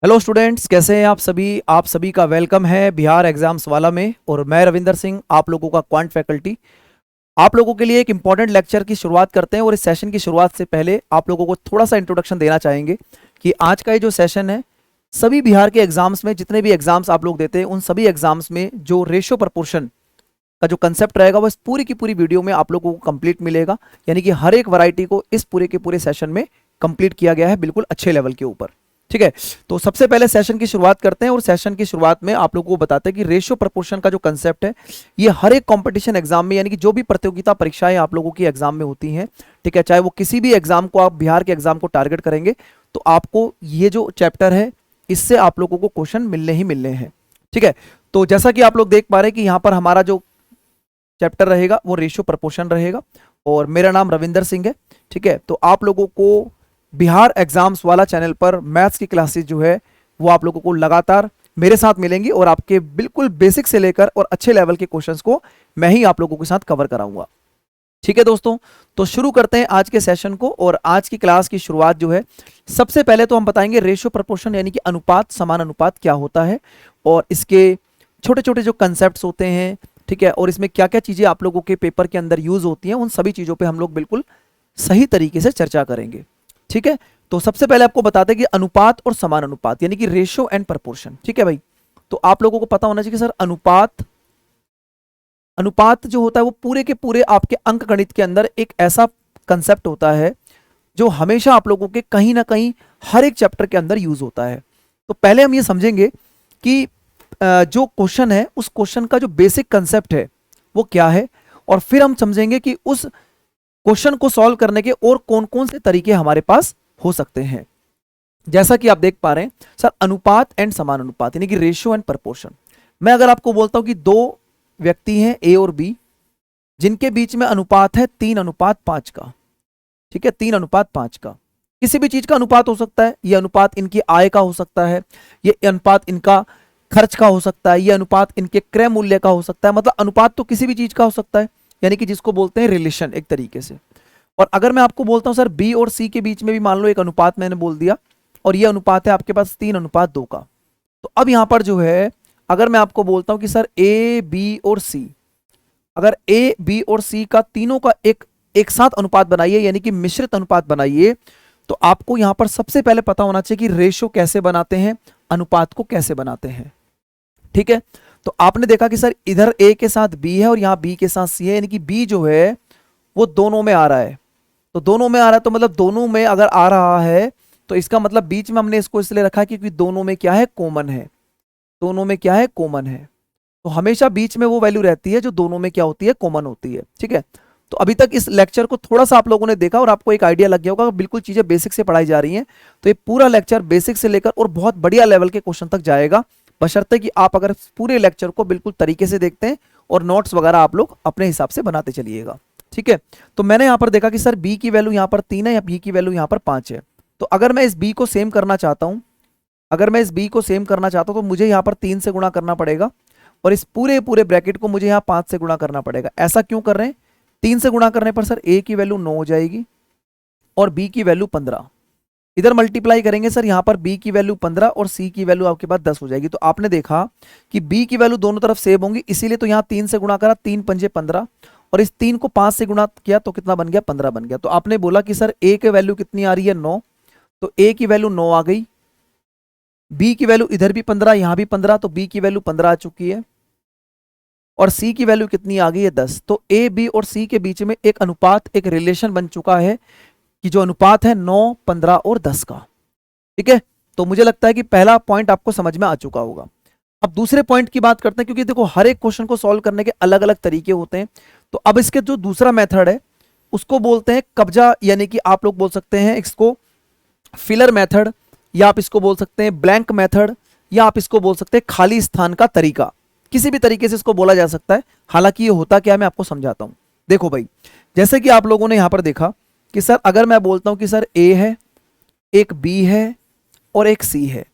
Hello students, कैसे हैं आप सभी का वेलकम है बिहार एग्जाम्स वाला में। और मैं रविंदर सिंह, आप लोगों का क्वांट फैकल्टी, आप लोगों के लिए एक इंपॉर्टेंट लेक्चर की शुरुआत करते हैं। और इस सेशन की शुरुआत से पहले आप लोगों को थोड़ा सा इंट्रोडक्शन देना चाहेंगे कि आज का ये जो सेशन है, सभी बिहार के एग्जाम्स में जितने भी एग्जाम्स आप लोग देते हैं उन सभी एग्जाम्स में जो रेशियो प्रपोर्शन का जो कंसेप्ट रहेगा वो इस पूरी की पूरी वीडियो में आप लोगों को कंप्लीट मिलेगा। यानी कि हर एक वैरायटी को इस पूरे के पूरे सेशन में कंप्लीट किया गया है, बिल्कुल अच्छे लेवल के ऊपर। ठीक है, तो सबसे पहले सेशन की शुरुआत करते हैं और सेशन की शुरुआत में आप लोगों को बताते हैं कि रेशियो प्रपोर्शन का जो कंसेप्ट है ये हर एक कंपटीशन एग्जाम में, यानी कि जो भी प्रतियोगिता परीक्षाएं आप लोगों की एग्जाम में होती हैं, ठीक है, चाहे वो किसी भी एग्जाम को आप बिहार के एग्जाम को टारगेट करेंगे तो आपको ये जो चैप्टर है इससे आप लोगों को क्वेश्चन मिलने ही मिलने हैं। ठीक है, तो जैसा कि आप लोग देख पा रहे हैं कि यहाँ पर हमारा जो चैप्टर रहेगा वो रेशियो प्रपोर्शन रहेगा और मेरा नाम रविंदर सिंह है। ठीक है, तो आप लोगों को बिहार एग्जाम्स वाला चैनल पर मैथ्स की क्लासेस जो है वो आप लोगों को लगातार मेरे साथ मिलेंगी और आपके बिल्कुल बेसिक से लेकर और अच्छे लेवल के क्वेश्चंस को मैं ही आप लोगों के साथ कवर कराऊंगा। ठीक है दोस्तों, तो शुरू करते हैं आज के सेशन को। और आज की क्लास की शुरुआत जो है, सबसे पहले तो हम बताएंगे रेशियो प्रपोर्शन यानी कि अनुपात समान अनुपात क्या होता है और इसके छोटे छोटे जो कंसेप्ट होते हैं, ठीक है, और इसमें क्या क्या चीजें आप लोगों के पेपर के अंदर यूज होती हैं, उन सभी चीजों पे हम लोग बिल्कुल सही तरीके से चर्चा करेंगे। ठीक है, तो सबसे पहले आपको बताते हैं कि अनुपात और समान अनुपात यानी कि रेशियो एंड प्रपोर्शन। ठीक है भाई, तो आप लोगों को पता होना चाहिए कि सर अनुपात जो होता है वो पूरे के पूरे आपके अंक गणित के अंदर एक ऐसा कंसेप्ट होता है जो हमेशा आप लोगों के कहीं ना कहीं हर एक चैप्टर के अंदर यूज होता है। तो पहले हम ये समझेंगे कि जो क्वेश्चन है उस क्वेश्चन का जो बेसिक कंसेप्ट है वो क्या है, और फिर हम समझेंगे कि उस क्वेश्चन को सॉल्व करने के और कौन कौन से तरीके हमारे पास हो सकते हैं। जैसा कि आप देख पा रहे हैं सर, अनुपात एंड समान अनुपात यानी कि रेशियो एंड प्रपोर्शन। मैं अगर आपको बोलता हूं कि दो व्यक्ति हैं ए और बी जिनके बीच में अनुपात है 3:5 का। ठीक है, 3:5 का, किसी भी चीज का अनुपात हो सकता है। यह अनुपात इनकी आय का हो सकता है, ये अनुपात इनका खर्च का हो सकता है, यह अनुपात इनके क्रय मूल्य का हो सकता है। मतलब अनुपात तो किसी भी चीज का हो सकता है, यानी कि जिसको बोलते हैं रिलेशन एक तरीके से। और अगर मैं आपको बोलता हूं सर बी और सी के बीच में भी मान लो एक अनुपात मैंने बोल दिया और ये अनुपात है आपके पास 3:2 का, तो अब यहां पर जो है अगर मैं आपको बोलता हूं कि सर ए बी और सी, अगर ए बी और सी का तीनों का एक साथ अनुपात बनाइए यानी कि मिश्रित अनुपात बनाइए, तो आपको यहां पर सबसे पहले पता होना चाहिए कि रेशो कैसे बनाते हैं, अनुपात को कैसे बनाते हैं। ठीक है, तो आपने देखा कि सर इधर ए के साथ बी है और यहां बी के साथ सी है, यानी कि बी जो है वो दोनों में आ रहा है। तो दोनों में आ रहा है तो मतलब दोनों में अगर आ रहा है तो इसका मतलब बीच में हमने इसको इसलिए रखा क्योंकि दोनों में क्या है, कॉमन है। दोनों में क्या है, कॉमन है। तो हमेशा बीच में वो वैल्यू रहती है जो दोनों में क्या होती है, कॉमन होती है। ठीक है, तो अभी तक इस लेक्चर को थोड़ा सा आप लोगों ने देखा और आपको एक आइडिया लग गया होगा, बिल्कुल चीजें बेसिक से पढ़ाई जा रही हैं। तो ये पूरा लेक्चर बेसिक से लेकर और बहुत बढ़िया लेवल के क्वेश्चन तक जाएगा, बशर्ते कि आप अगर पूरे लेक्चर को बिल्कुल तरीके से देखते हैं और नोट्स वगैरह आप लोग अपने हिसाब से बनाते चलिएगा। ठीक है, तो मैंने यहां पर देखा कि सर बी की वैल्यू यहां पर 3 है या बी की वैल्यू यहां पर 5 है। तो अगर मैं इस बी को सेम करना चाहता हूं, अगर मैं इस बी को सेम करना चाहता हूं तो मुझे यहां पर 3 से गुणा करना पड़ेगा और इस पूरे पूरे ब्रैकेट को मुझे यहां 5 से गुणा करना पड़ेगा। ऐसा क्यों कर रहे हैं, 3 से गुणा करने पर सर ए की वैल्यू 9 हो जाएगी और बी की वैल्यू 15। इधर मल्टीप्लाई करेंगे सर, यहां पर बी की वैल्यू 15 और सी की वैल्यू आपके पास 10 हो जाएगी। तो आपने देखा कि बी की वैल्यू दोनों तरफ सेम होंगी, इसीलिए तो यहां 3 से गुणा करा, 3 पंजे 15 और इस 3 को 5 से गुणा किया तो कितना बन गया, 15 बन गया। तो आपने बोला कि सर ए की वैल्यू कितनी आ रही है, 9, तो ए की वैल्यू 9 आ गई। बी की वैल्यू इधर भी 15 यहां भी 15, तो बी की वैल्यू 15 आ चुकी है और सी की वैल्यू कितनी आ गई है, 10। तो ए बी और सी के बीच में एक अनुपात, एक रिलेशन बन चुका है कि जो अनुपात है 9, 15 और 10 का। ठीक है, तो मुझे लगता है कि पहला पॉइंट आपको समझ में आ चुका होगा। अब दूसरे पॉइंट की बात करते हैं, क्योंकि देखो हर एक क्वेश्चन को सॉल्व करने के अलग अलग तरीके होते हैं। तो अब इसके जो दूसरा मेथड है उसको बोलते हैं कब्जा, यानी कि आप लोग बोल सकते हैं इसको फिलर मेथड, या आप इसको बोल सकते हैं ब्लैंक मेथड, या आप इसको बोल सकते हैं खाली स्थान का तरीका। किसी भी तरीके से इसको बोला जा सकता है। हालांकि ये होता क्या है मैं आपको समझाता हूं। देखो भाई, जैसे कि आप लोगों ने यहां पर देखा कि सर अगर मैं बोलता हूं कि सर ए है, एक बी है और एक सी है,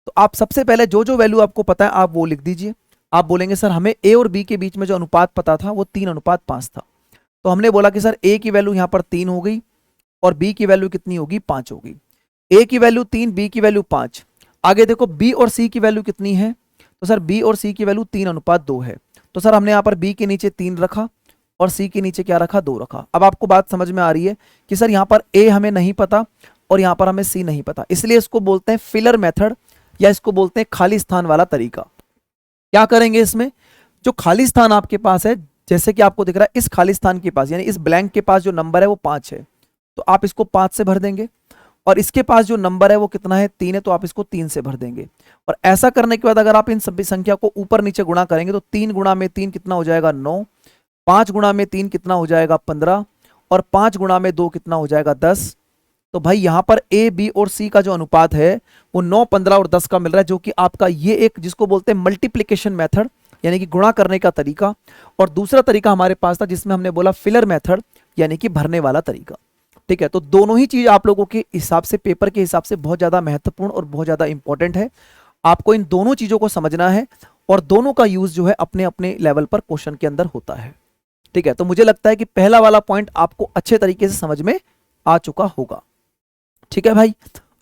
तो आप सबसे पहले जो जो वैल्यू आपको पता है आप वो लिख दीजिए। आप बोलेंगे सर हमें ए और बी के बीच में जो अनुपात पता था वो 3:5 था। तो हमने बोला कि सर ए की वैल्यू यहां पर 3 हो गई और बी की वैल्यू कितनी होगी, 5 होगी। ए की वैल्यू 3, बी की वैल्यू 5, आगे देखो बी और सी की वैल्यू कितनी है, तो सर बी और सी की वैल्यू 3:2 है। तो सर हमने यहाँ पर बी के नीचे 3 रखा और सी के नीचे क्या रखा, 2 रखा। अब आपको बात समझ में आ रही है कि सर यहाँ पर ए हमें नहीं पता और यहाँ पर हमें सी नहीं पता, इसलिए इसको बोलते हैं फिलर मेथड या इसको बोलते हैं खाली स्थान वाला तरीका। क्या करेंगे इसमें, जो खाली स्थान आपके पास है, जैसे कि आपको दिख रहा है इस खाली स्थान के पास यानी इस ब्लैंक के पास जो नंबर है वो 5 है, तो आप इसको 5 से भर देंगे। और इसके पास जो नंबर है वो कितना है, 3 है, तो आप इसको 3 से भर देंगे। और ऐसा करने के बाद अगर आप इन सभी संख्या को ऊपर नीचे गुणा करेंगे तो 3 गुणा में 3 कितना हो जाएगा, 9, 5 गुणा में 3 कितना हो जाएगा, 15, और 5 गुणा में 2 कितना हो जाएगा, 10। तो भाई यहाँ पर ए बी और सी का जो अनुपात है वो 9, 15 और 10 का मिल रहा है, जो कि आपका ये एक जिसको बोलते हैं मल्टीप्लीकेशन मेथड यानी कि गुणा करने का तरीका। और दूसरा तरीका हमारे पास था जिसमें हमने बोला फिलर मेथड यानी कि भरने वाला तरीका। ठीक है, तो दोनों ही चीज आप लोगों के हिसाब से, पेपर के हिसाब से बहुत ज्यादा महत्वपूर्ण और बहुत ज्यादा इंपॉर्टेंट है। आपको इन दोनों चीजों को समझना है और दोनों का यूज जो है अपने अपने लेवल पर क्वेश्चन के अंदर होता है। ठीक है, तो मुझे लगता है कि पहला वाला पॉइंट आपको अच्छे तरीके से समझ में आ चुका होगा। ठीक है भाई,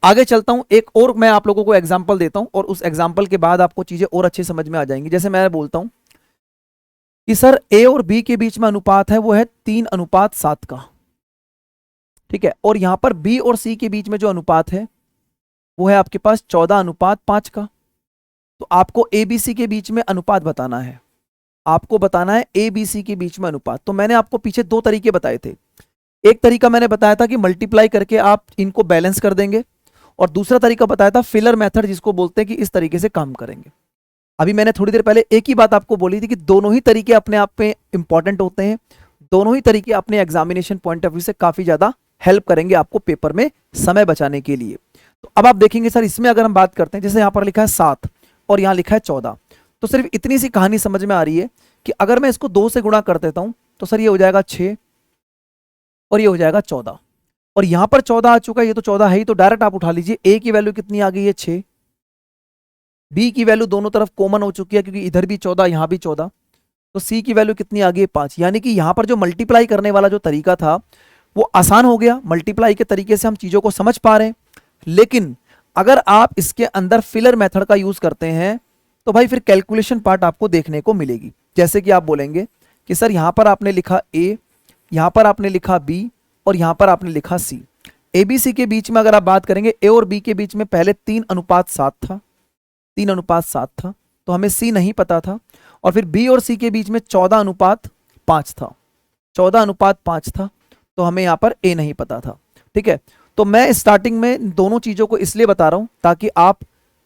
आगे चलता हूं, एक और मैं आप लोगों को एग्जाम्पल देता हूं और उस एग्जाम्पल के बाद आपको चीजें और अच्छे समझ में आ जाएंगी। जैसे मैं बोलता हूं कि सर ए और बी के बीच में अनुपात है वो है 3:7 का। ठीक है, और यहां पर बी और सी के बीच में जो अनुपात है वो है आपके पास 14:5 का। तो आपको ए बी सी के बीच में अनुपात बताना है, आपको बताना है ए बी सी के बीच में अनुपात। तो मैंने आपको पीछे 2 तरीके बताए थे। एक तरीका मैंने बताया था कि मल्टीप्लाई करके आप इनको बैलेंस कर देंगे, और दूसरा तरीका बताया था फिलर मेथड जिसको बोलते हैं कि इस तरीके से काम करेंगे। अभी मैंने थोड़ी देर पहले एक ही बात आपको बोली थी कि दोनों ही तरीके अपने आप में इंपॉर्टेंट होते हैं, दोनों ही तरीके अपने एग्जामिनेशन पॉइंट ऑफ व्यू से काफी ज्यादा हेल्प करेंगे आपको पेपर में समय बचाने के लिए। तो अब आप देखेंगे सर इसमें अगर हम बात करते हैं, जैसे यहाँ पर लिखा है 7 और यहाँ लिखा है 14, तो सिर्फ इतनी सी कहानी समझ में आ रही है कि अगर मैं इसको 2 से गुणा कर देता हूं तो सर ये हो जाएगा 6 और ये हो जाएगा 14, और यहां पर 14 आ चुका है, ये तो 14 है ही, तो डायरेक्ट आप उठा लीजिए। ए की वैल्यू कितनी आ गई है, 6, बी की वैल्यू दोनों तरफ कॉमन हो चुकी है क्योंकि इधर भी 14 यहां भी 14, तो सी की वैल्यू कितनी आ गई है, 5। यानी कि यहां पर जो मल्टीप्लाई करने वाला जो तरीका था वो आसान हो गया, मल्टीप्लाई के तरीके से हम चीजों को समझ पा रहे हैं। लेकिन अगर आप इसके अंदर फिलर मेथड का यूज करते हैं तो भाई फिर कैलकुलेशन पार्ट आपको देखने को मिलेगी। जैसे कि आप बोलेंगे कि सर यहां पर आपने लिखा ए, यहां पर आपने लिखा बी और यहां पर आपने लिखा सी। ए बी सी के बीच में अगर आप बात करेंगे, ए और बी के बीच में पहले 3:7 था, 3:7 था, तो हमें सी नहीं पता था। और फिर बी और सी के बीच में 14:5 था, 14:5 था, तो हमें यहां पर ए नहीं पता था। ठीक है, तो मैं स्टार्टिंग में दोनों चीजों को इसलिए बता रहा हूं ताकि आप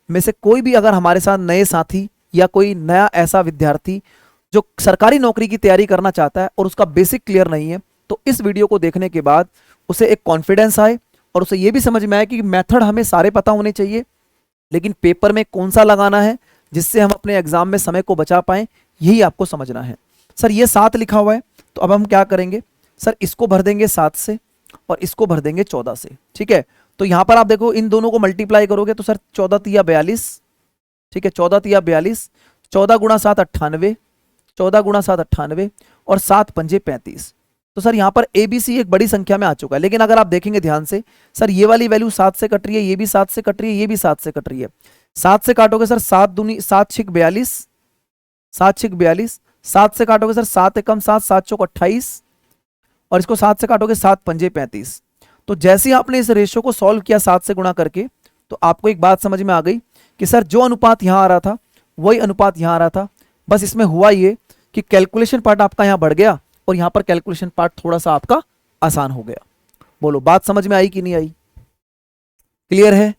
में से कोई भी अगर हमारे साथ नए साथी या कोई नया ऐसा विद्यार्थी जो सरकारी नौकरी की तैयारी करना चाहता है और उसका बेसिक क्लियर नहीं है, तो इस वीडियो को देखने के बाद उसे एक कॉन्फिडेंस आए और उसे यह भी समझ में आए कि मेथड हमें सारे पता होने चाहिए, लेकिन पेपर में कौन सा लगाना है जिससे हम अपने एग्जाम में समय को बचा पाएं, यही आपको समझना है। सर ये 7 लिखा हुआ है, तो अब हम क्या करेंगे, सर इसको भर देंगे 7 से और इसको भर देंगे 14 से। ठीक है, तो यहां पर आप देखो इन दोनों को मल्टीप्लाई करोगे तो सर 14 तिया 42, ठीक है 14 तिया 42, 14 गुणा 7 98, 14 गुणा 7 98 और 7 पंजे 35। तो सर यहाँ पर ए बी सी एक बड़ी संख्या में आ चुका है। लेकिन अगर आप देखेंगे ध्यान से, सर ये वाली वैल्यू 7 से कट रही है, ये भी 7 से कट रही है, ये भी 7 से कट रही है। 7 से काटोगे सर 7 दूनी 7 छिक 42, 7 छिक 42, 7 से काटोगे सर 7 एकम 7, 7 चौक 28 और इसको 7 से काटोगे 7 पंजे 35। तो जैसे ही आपने इस रेशियो को सॉल्व किया 7 से गुणा करके, तो आपको एक बात समझ में आ गई कि सर जो अनुपात यहां आ रहा था वही अनुपात यहां आ रहा था। बस इसमें हुआ ये कि कैलकुलेशन पार्ट आपका यहां बढ़ गया और यहां पर कैलकुलेशन पार्ट थोड़ा सा आपका आसान हो गया। बोलो बात समझ में आई कि नहीं आई? क्लियर है?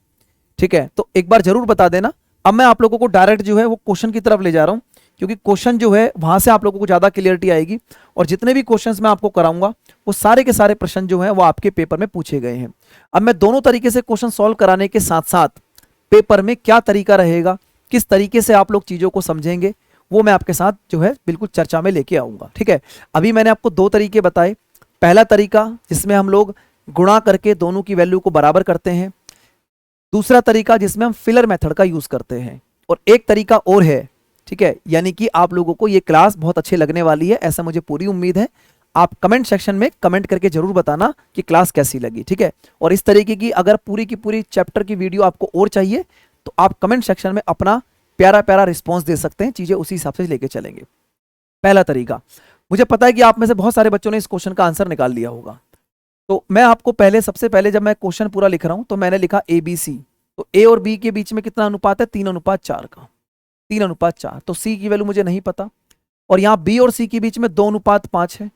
ठीक है, तो एक बार जरूर बता देना। अब मैं आप लोगों को डायरेक्ट जो है वो क्वेश्चन की तरफ ले जा रहा हूं, क्योंकि क्वेश्चन जो है वहां से आप लोगों को ज्यादा क्लियरिटी आएगी और जितने भी क्वेश्चंस मैं आपको कराऊंगा वो सारे के सारे प्रश्न जो है वो आपके पेपर में पूछे गए हैं। अब मैं दोनों तरीके से क्वेश्चन सॉल्व कराने के साथ साथ पेपर में क्या तरीका रहेगा, किस तरीके से आप लोग चीजों को समझेंगे, वो मैं आपके साथ जो है बिल्कुल चर्चा में लेके आऊंगा। ठीक है, अभी मैंने आपको 2 तरीके बताए। पहला तरीका जिसमें हम लोग गुणा करके दोनों की वैल्यू को बराबर करते हैं, दूसरा तरीका जिसमें हम फिलर मेथड का यूज करते हैं, और एक तरीका और है। ठीक है, यानी कि आप लोगों को ये क्लास बहुत अच्छी लगने वाली है, ऐसा मुझे पूरी उम्मीद है। आप कमेंट सेक्शन में कमेंट करके जरूर बताना कि क्लास कैसी लगी। ठीक है, और इस तरीके की अगर पूरी की पूरी चैप्टर की वीडियो आपको और चाहिए तो आप कमेंट सेक्शन में अपना प्यारा प्यारा रिस्पॉन्स दे सकते हैं, चीजें उसी हिसाब से लेके चलेंगे। पहला तरीका, मुझे पता है कि आप में से बहुत सारे बच्चों ने इस क्वेश्चन का आंसर निकाल लिया होगा, तो मैं आपको सबसे पहले जब मैं क्वेश्चन पूरा लिख रहा हूं तो मैंने लिखा ए बी सी, तो ए और बी के बीच में कितना अनुपात है, 3:4 का, 3:4, तो सी की वैल्यू मुझे नहीं पता, और यहाँ बी और सी के बीच में 2:5 है,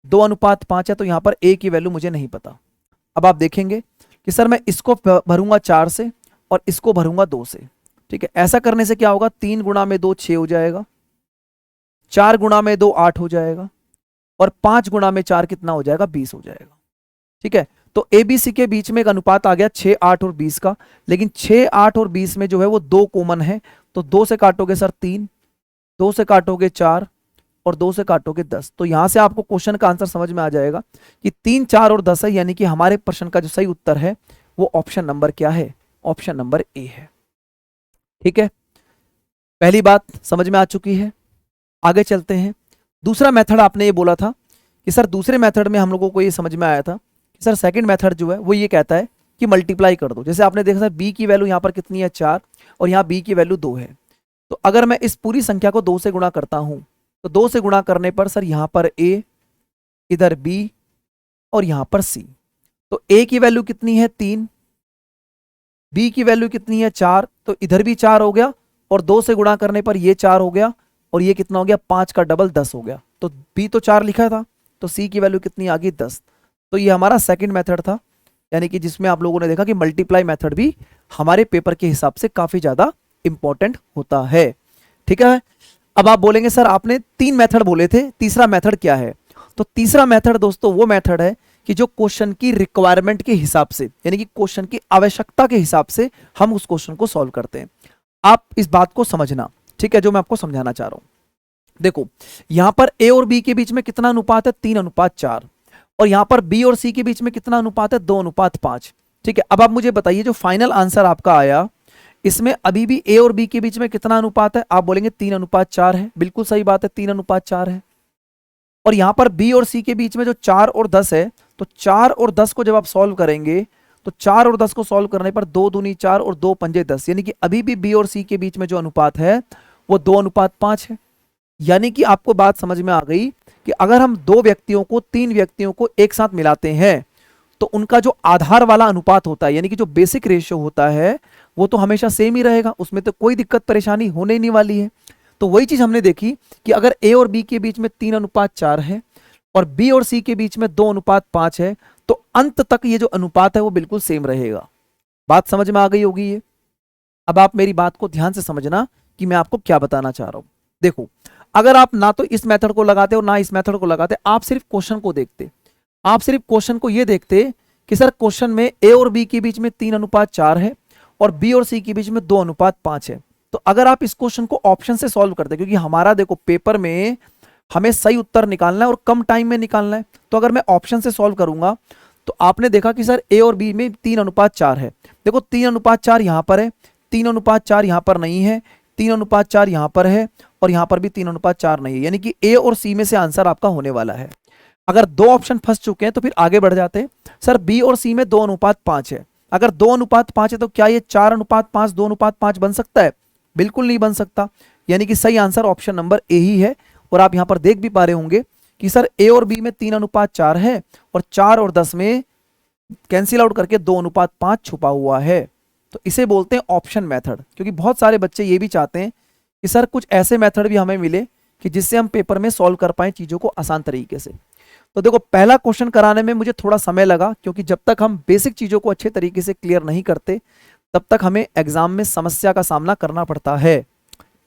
2:5 है, तो यहाँ पर ए की वैल्यू मुझे नहीं पता। अब आप देखेंगे कि सर मैं इसको भरूंगा 4 से और इसको भरूंगा 2 से, ठीक है। ऐसा करने से क्या होगा, 3 गुणा में 2 6 हो जाएगा, 4 गुणा में 2 8 हो जाएगा, और 5 गुणा में 4 कितना हो जाएगा, 20 हो जाएगा, ठीक है। तो ए बी सी के बीच में एक अनुपात आ गया 6 8 और 20 का, लेकिन 6 8 और 20 में जो है वो 2 कॉमन है, तो 2 से काटोगे सर 3, 2 से काटोगे 4 और 2 से काटोगे 10, तो यहां से आपको क्वेश्चन का आंसर समझ में आ जाएगा कि 3 4 और 10 है, यानी कि हमारे प्रश्न का जो सही उत्तर है वो ऑप्शन नंबर क्या है, ऑप्शन नंबर ए है, ठीक है। पहली बात समझ में आ चुकी है, आगे चलते हैं। दूसरा मेथड आपने ये बोला था कि सर दूसरे मेथड में हम लोगों को ये समझ में आया था कि सर सेकंड मेथड जो है वो ये कहता है कि मल्टीप्लाई कर दो। जैसे आपने देखा सर बी की वैल्यू यहाँ पर कितनी है, 4, और यहाँ बी की वैल्यू 2 है, तो अगर मैं इस पूरी संख्या को 2 से गुणा करता हूं तो 2 से गुणा करने पर सर यहाँ पर ए, इधर बी और यहाँ पर सी, तो ए की वैल्यू कितनी है 3, बी की वैल्यू कितनी है 4, तो इधर भी 4 हो गया, और 2 से गुणा करने पर ये 4 हो गया, और ये कितना हो गया, 5 का डबल 10 हो गया, तो बी तो 4 लिखा था, तो सी की वैल्यू कितनी आ गई 10। तो ये हमारा सेकंड मेथड था, यानी कि जिसमें आप लोगों ने देखा कि मल्टीप्लाई मेथड भी हमारे पेपर के हिसाब से काफी ज्यादा इंपॉर्टेंट होता है, ठीक है। अब आप बोलेंगे सर आपने 3 मेथड बोले थे, तीसरा मेथड क्या है, तो तीसरा मेथड दोस्तों वो मेथड है कि जो क्वेश्चन की रिक्वायरमेंट के हिसाब से, यानी कि क्वेश्चन की आवश्यकता के हिसाब से हम उस क्वेश्चन को सॉल्व करते हैं। आप इस बात को समझना, ठीक है, जो मैं आपको समझाना चाह रहा हूं। देखो यहां पर ए और बी के बीच में कितना अनुपात है, 3:4, और यहां पर बी और सी के बीच में कितना अनुपात है, 2:5, ठीक है। अब आप मुझे बताइए जो फाइनल आंसर आपका आया इसमें अभी भी ए और बी के बीच में कितना अनुपात है, आप बोलेंगे 3:4 है, बिल्कुल सही बात है, 3:4 है। और यहां पर बी और सी के बीच में जो 4 और 10 है, तो 4 और 10 को जब आप सॉल्व करेंगे तो 4 और 10 को सॉल्व करने पर 2 दूनी 4 और 2 पंजे 10, यानी कि अभी भी बी और सी के बीच में जो अनुपात है वो 2:5 है। यानी कि आपको बात समझ में आ गई कि अगर हम 2 व्यक्तियों को 3 व्यक्तियों को एक साथ मिलाते हैं तो उनका जो आधार वाला अनुपात होता है, यानी कि जो बेसिक रेशियो होता है वो तो हमेशा सेम ही रहेगा, उसमें तो कोई दिक्कत परेशानी होने ही नहीं वाली है। तो वही चीज हमने देखी कि अगर ए और बी के बीच में 3:4 है और बी और सी के बीच में 2:5 है, तो अंत तक ये जो अनुपात है वो बिल्कुल सेम रहेगा। बात समझ में आ गई होगी ये। अब आप मेरी बात को ध्यान से समझना कि मैं आपको क्या बताना चाह रहा हूं। देखो अगर आप ना तो इस मेथड को लगाते और ना इस मेथड को लगाते, आप सिर्फ क्वेश्चन को देखते, आप सिर्फ क्वेश्चन को ये देखते कि सर क्वेश्चन में ए और बी के बीच में 3:4 है और बी और सी के बीच में 2:5 है, तो अगर आप इस क्वेश्चन को ऑप्शन से सॉल्व करते, क्योंकि हमारा देखो पेपर में हमें सही उत्तर निकालना है और कम टाइम में निकालना है, तो अगर मैं ऑप्शन से सॉल्व करूंगा तो आपने देखा कि सर ए और बी में 3:4 है, देखो 3:4 यहां पर है, 3:4 यहां पर नहीं है, 3:4 यहां पर है, और यहां पर भी 3:4 नहीं है, यानी कि ए और सी में से आंसर आपका होने वाला है। अगर 2 ऑप्शन फंस चुके हैं तो फिर आगे बढ़ जाते हैं। सर बी और सी में 2:5 है, अगर 2:5 है तो क्या ये 4:5 2:5 बन सकता है? बिल्कुल नहीं बन सकता, यानी कि सही आंसर ऑप्शन नंबर ए ही है। और आप यहां पर देख भी पा रहे होंगे कि सर ए और बी में 3:4 है और 4 और 10 में कैंसिल आउट करके 2:5 छुपा हुआ है, तो इसे बोलते हैं ऑप्शन मेथड। क्योंकि बहुत सारे बच्चे ये भी चाहते हैं कि सर कुछ ऐसे मेथड भी हमें मिले कि जिससे हम पेपर में सॉल्व कर पाए चीजों को आसान तरीके से। तो देखो पहला क्वेश्चन कराने में मुझे थोड़ा समय लगा, क्योंकि जब तक हम बेसिक चीजों को अच्छे तरीके से क्लियर नहीं करते तब तक हमें एग्जाम में समस्या का सामना करना पड़ता है,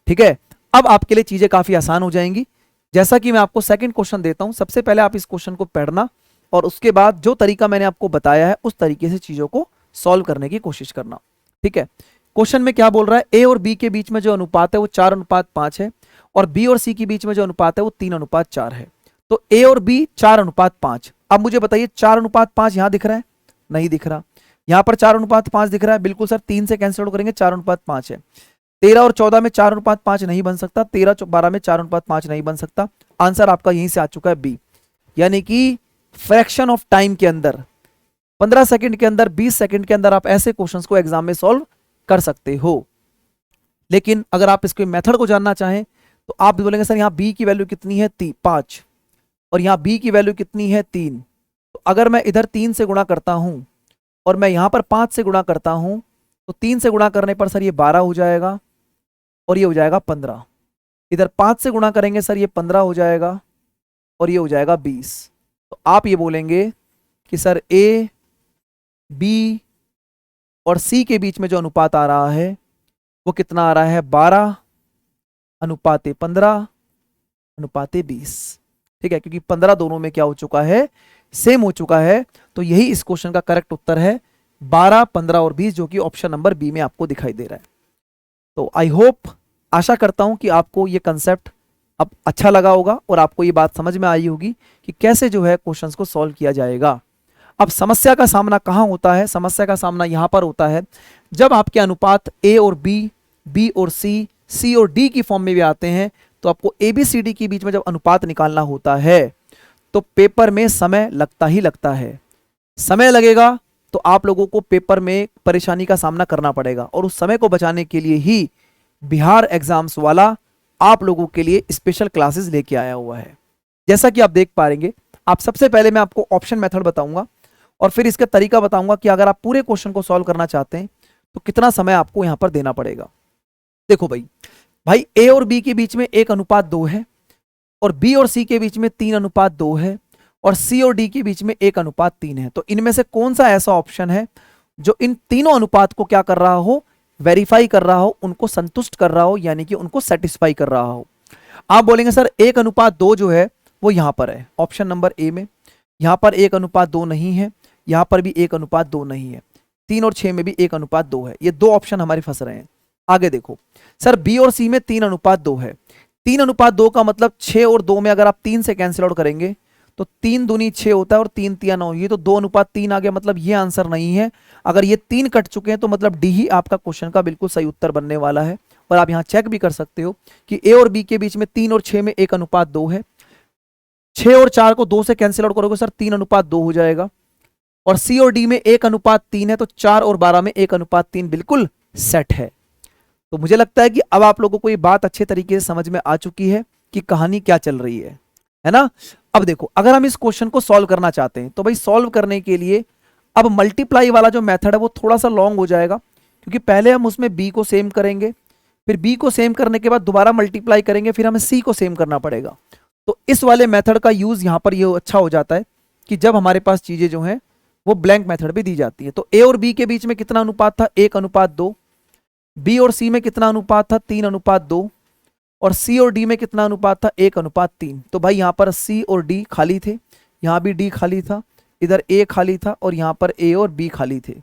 ठीक है। अब आपके लिए चीजें काफी आसान हो जाएंगी। जैसा कि मैं आपको सेकंड क्वेश्चन देता हूं, सबसे पहले आप इस क्वेश्चन को पढ़ना और उसके बाद जो तरीका मैंने आपको बताया है उस तरीके से चीजों को सॉल्व करने की कोशिश करना, ठीक है। क्वेश्चन में क्या बोल रहा है, ए और बी के बीच में जो अनुपात है वो 4:5 है और बी और सी के बीच में जो अनुपात है वो 3:4 है। तो ए और बी 4:5। अब मुझे बताइए 4:5 यहां दिख रहा है? नहीं दिख रहा। यहां पर 4:5 दिख रहा है, बिल्कुल सर 3 से कैंसिल आउट करेंगे 4:5 है। 13 और 14 में 4:5 नहीं बन सकता, 13 12 में 4:5 नहीं बन सकता। आंसर आपका यहीं से आ चुका है बी, यानी कि फ्रैक्शन ऑफ टाइम के अंदर 15 सेकंड के अंदर 20 सेकंड के अंदर आप ऐसे क्वेश्चंस को एग्जाम में सॉल्व कर सकते हो। लेकिन अगर आप इसके मेथड को जानना चाहें तो आप भी बोलेंगे सर यहाँ b की वैल्यू कितनी है 5 और यहाँ b की वैल्यू कितनी है 3, तो अगर मैं इधर 3 से गुणा करता हूं और मैं यहाँ पर 5 से गुणा करता हूं तो 3 से गुणा करने पर सर ये 12 हो जाएगा और ये हो जाएगा 15। इधर 5 से गुणा करेंगे सर ये 15 हो जाएगा और ये हो जाएगा 20। तो आप ये बोलेंगे कि सर a, b और c के बीच में जो अनुपात आ रहा है वो कितना आ रहा है 12:15:20। ठीक है, क्योंकि 15 दोनों में क्या हो चुका है, सेम हो चुका है। तो यही इस क्वेश्चन का करेक्ट उत्तर है 12, 15 और 20, जो कि ऑप्शन नंबर बी में आपको दिखाई दे रहा है। तो आई होप, आशा करता हूं कि आपको ये कंसेप्ट अब अच्छा लगा होगा और आपको ये बात समझ में आई होगी कि कैसे जो है क्वेश्चंस को सॉल्व किया जाएगा। अब समस्या का सामना कहां होता है? समस्या का सामना यहां पर होता है जब आपके अनुपात a और b, b और c और d की फॉर्म में भी आते हैं। तो आपको a b c d के बीच में जब अनुपात निकालना होता है तो पेपर में समय लगता ही लगता है। समय लगेगा तो आप लोगों को पेपर में परेशानी का सामना करना पड़ेगा, और उस समय को बचाने के लिए ही बिहार एग्जाम्स वाला आप लोगों के लिए स्पेशल क्लासेस लेके आया हुआ है। जैसा कि आप देख पाएंगे, आप सबसे पहले मैं आपको ऑप्शन मेथड बताऊंगा और फिर इसका तरीका बताऊंगा कि अगर आप पूरे क्वेश्चन को सॉल्व करना चाहते हैं तो कितना समय आपको यहां पर देना पड़ेगा। देखो भाई ए और बी के बीच में 1:2 है और बी और सी के बीच में 3:2 है और सी और डी के बीच में 1:3 है। तो इनमें से कौन सा ऐसा ऑप्शन है जो इन तीनों अनुपात को क्या कर रहा हो, वेरीफाई कर रहा हो, उनको संतुष्ट कर रहा हो, यानी कि उनको सेटिस्फाई कर रहा हो। आप बोलेंगे सर 1:2 जो है वो यहां पर है ऑप्शन नंबर ए में, यहां पर 1:2 नहीं है, यहां पर भी 1:2 नहीं है, 3 और 6 में भी 1:2 है। ये दो ऑप्शन हमारे फंस रहे हैं। आगे देखो सर बी और सी में 3:2 है। 3:2 का मतलब 6 और 2 में अगर आप 3 से कैंसिल आउट करेंगे तो 3 दूनी 6 होता है और 3 तिया 9, ये तो 2:3 आ गया, मतलब ये आंसर नहीं है। अगर ये 3 कट चुके हैं तो मतलब डी ही आपका क्वेश्चन का बिल्कुल सही उत्तर बनने वाला है। और आप यहां चेक भी कर सकते हो कि ए और बी के बीच में 3 और 6 में 1:2 है। 6 और 4 को 2 से कैंसिल आउट करोगे सर 3:2 हो जाएगा। और सी और डी में 1:3 है तो 4 और 12 में 1:3 बिल्कुल सेट है। तो मुझे लगता है कि अब आप लोगों को ये बात अच्छे तरीके से समझ में आ चुकी है कि कहानी क्या चल रही है ना। अब देखो, अगर हम इस क्वेश्चन को सॉल्व करना चाहते हैं तो भाई सॉल्व करने के लिए अब मल्टीप्लाई वाला जो मेथड है वो थोड़ा सा लॉन्ग हो जाएगा, क्योंकि पहले हम उसमें बी को सेम करेंगे, फिर बी को सेम करने के बाद दोबारा मल्टीप्लाई करेंगे, फिर हमें सी को सेम करना पड़ेगा। तो इस वाले मेथड का यूज यहां पर ये अच्छा हो जाता है कि जब हमारे पास चीजें जो हैं वो ब्लैंक मेथड भी दी जाती है। तो ए और बी के बीच में कितना अनुपात था, 1:2। बी और सी में कितना अनुपात था, 3:2। और सी और डी में कितना अनुपात था, 1:3। तो भाई यहाँ पर सी और डी खाली थे, यहाँ भी डी खाली था, इधर ए खाली था और यहाँ पर ए और बी खाली थे।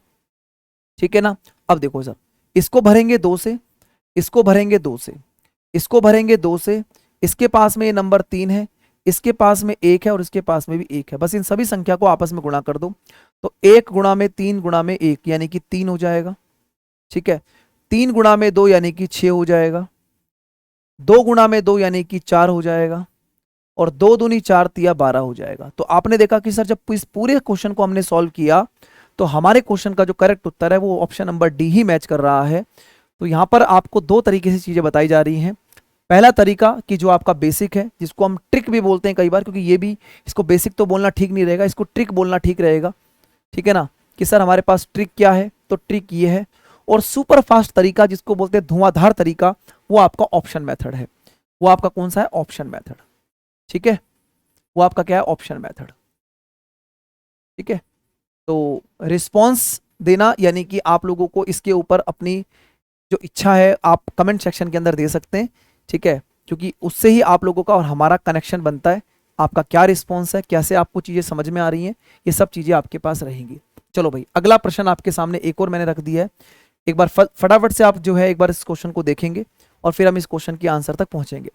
ठीक है ना। अब देखो सर, इसको भरेंगे 2 से, इसको भरेंगे 2 से, इसको भरेंगे 2 से, इसके पास में ये नंबर 3 है, इसके पास में 1 है और इसके पास में भी 1 है। बस इन सभी संख्या को आपस में गुणा कर दो तो 1 गुणा में 3 गुणा में 1 यानी कि 3 हो जाएगा। ठीक है, 3 गुणा में 2 यानी कि 6 हो जाएगा, 2 गुणा में 2 यानी कि 4 हो जाएगा और 2 दूनी 4 तिया 12 हो जाएगा। तो आपने देखा कि सर जब इस पूरे क्वेश्चन को हमने सॉल्व किया तो हमारे क्वेश्चन का जो करेक्ट उत्तर है वो ऑप्शन नंबर डी ही मैच कर रहा है। तो यहाँ पर आपको 2 तरीके से चीजें बताई जा रही हैं। पहला तरीका कि जो आपका बेसिक है, जिसको हम ट्रिक भी बोलते हैं कई बार, क्योंकि ये भी, इसको बेसिक तो बोलना ठीक नहीं रहेगा, इसको ट्रिक बोलना ठीक रहेगा। ठीक है ना, कि सर हमारे पास ट्रिक क्या है, तो ट्रिक ये है। और सुपर फास्ट तरीका जिसको बोलते हैं धुआंधार तरीका, वो आपका ऑप्शन मेथड है। वो आपका कौन सा है, ऑप्शन मेथड। ठीक है, वो आपका क्या है, ऑप्शन मेथड। ठीक है, तो रिस्पॉन्स देना यानी कि आप लोगों को इसके ऊपर अपनी जो इच्छा है आप कमेंट सेक्शन के अंदर दे सकते हैं। ठीक है, क्योंकि उससे ही आप लोगों का और हमारा कनेक्शन बनता है। आपका क्या रिस्पॉन्स है, कैसे आपको चीजें समझ में आ रही हैं, ये सब चीजें आपके पास रहेंगी। चलो भाई, अगला प्रश्न आपके सामने एक और मैंने रख दिया है। एक बार फटाफट से आप जो है एक बार इस क्वेश्चन को देखेंगे और फिर हम इस क्वेश्चन के आंसर तक पहुंचेंगे।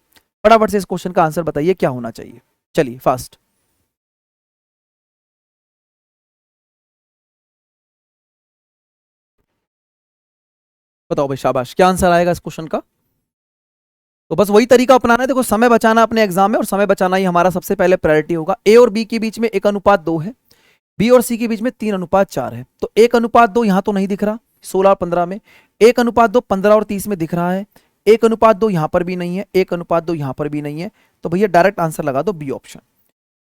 फटाफट से इस क्वेश्चन का आंसर बताइए क्या होना चाहिए। चलिए फास्ट, बताओ भाई, शाबाश, क्या आंसर आएगा इस क्वेश्चन का। तो बस वही तरीका अपनाना है। देखो, समय बचाना अपने एग्जाम में, और समय बचाना ही हमारा सबसे पहले प्रायोरिटी होगा। ए और बी के बीच में 1:2 है, बी और सी के बीच में 3:4 है। तो 1:2 यहां तो नहीं दिख रहा, 16 और 15 में। 1:2 15 और 30 में दिख रहा है। 1:2 यहां पर भी नहीं है, 1:2 यहां पर भी नहीं है। तो भैया डायरेक्ट आंसर लगा दो बी ऑप्शन।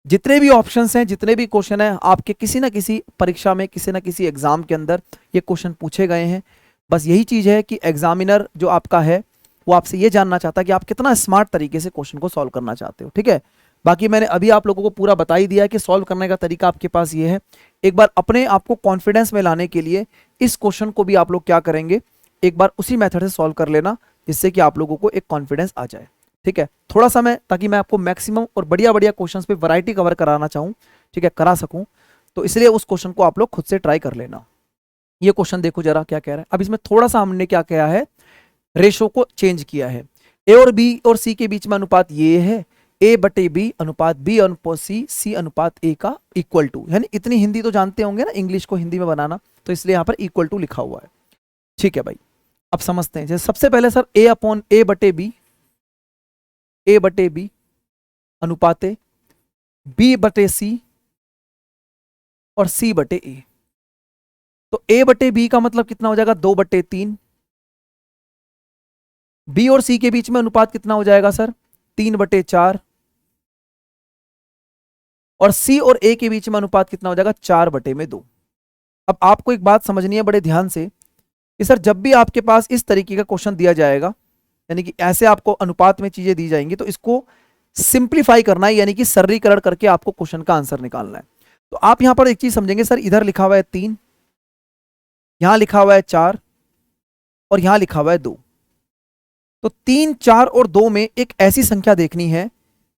जितने भी ऑप्शंस हैं, जितने भी क्वेश्चन हैं, आपके किसी ना किसी परीक्षा में, किसी ना किसी एग्जाम के अंदर ये क्वेश्चन पूछे गए हैं। बस यही चीज है कि एग्जामिनर जो आपका है वो आपसे ये जानना चाहता है कि आप कितना स्मार्ट तरीके से क्वेश्चन को सॉल्व करना चाहते हो। ठीक है, बाकी मैंने अभी आप लोगों को पूरा बता ही दिया है कि सॉल्व करने का तरीका आपके पास ये है। एक बार अपने आप को कॉन्फिडेंस में लाने के लिए इस क्वेश्चन को भी आप लोग क्या करेंगे, एक बार उसी मेथड से सॉल्व कर लेना, जिससे कि आप लोगों को एक कॉन्फिडेंस आ जाए। ठीक है, थोड़ा सा मैं, ताकि मैं आपको मैक्सिमम और बढ़िया बढ़िया क्वेश्चंस पे वैरायटी कवर कराना चाहूँ, ठीक है, करा सकूं, तो इसलिए उस क्वेश्चन को आप लोग खुद से ट्राई कर लेना। ये क्वेश्चन देखो जरा क्या कह रहा है। अब इसमें थोड़ा सा हमने क्या किया है, रेशो को चेंज किया है। ए और बी और सी के बीच में अनुपात ये है, A/B अनुपात B अनुपात C अनुपात A का इक्वल टू, यानी इतनी हिंदी तो जानते होंगे ना, इंग्लिश को हिंदी में बनाना, तो इसलिए यहां पर इक्वल टू लिखा हुआ है। ठीक है भाई, अब समझते हैं। जैसे सबसे पहले सर A/B अनुपात B/C और C/A। तो A/B का मतलब कितना हो जाएगा, 2/3। B और C के बीच में अनुपात कितना हो जाएगा सर, 3/4। और C और A के बीच में अनुपात कितना हो जाएगा, 4/2। अब आपको एक बात समझनी है बड़े ध्यान से कि सर जब भी आपके पास इस तरीके का क्वेश्चन दिया जाएगा, यानी कि ऐसे आपको अनुपात में चीजें दी जाएंगी, तो इसको सिंप्लीफाई करना है, यानी कि सरलीकरण करके आपको क्वेश्चन का आंसर निकालना है। तो आप यहां पर एक चीज समझेंगे सर, इधर लिखा हुआ है 3, यहां लिखा हुआ है 4 और यहां लिखा हुआ है 2। तो 3, 4 और 2 में एक ऐसी संख्या देखनी है,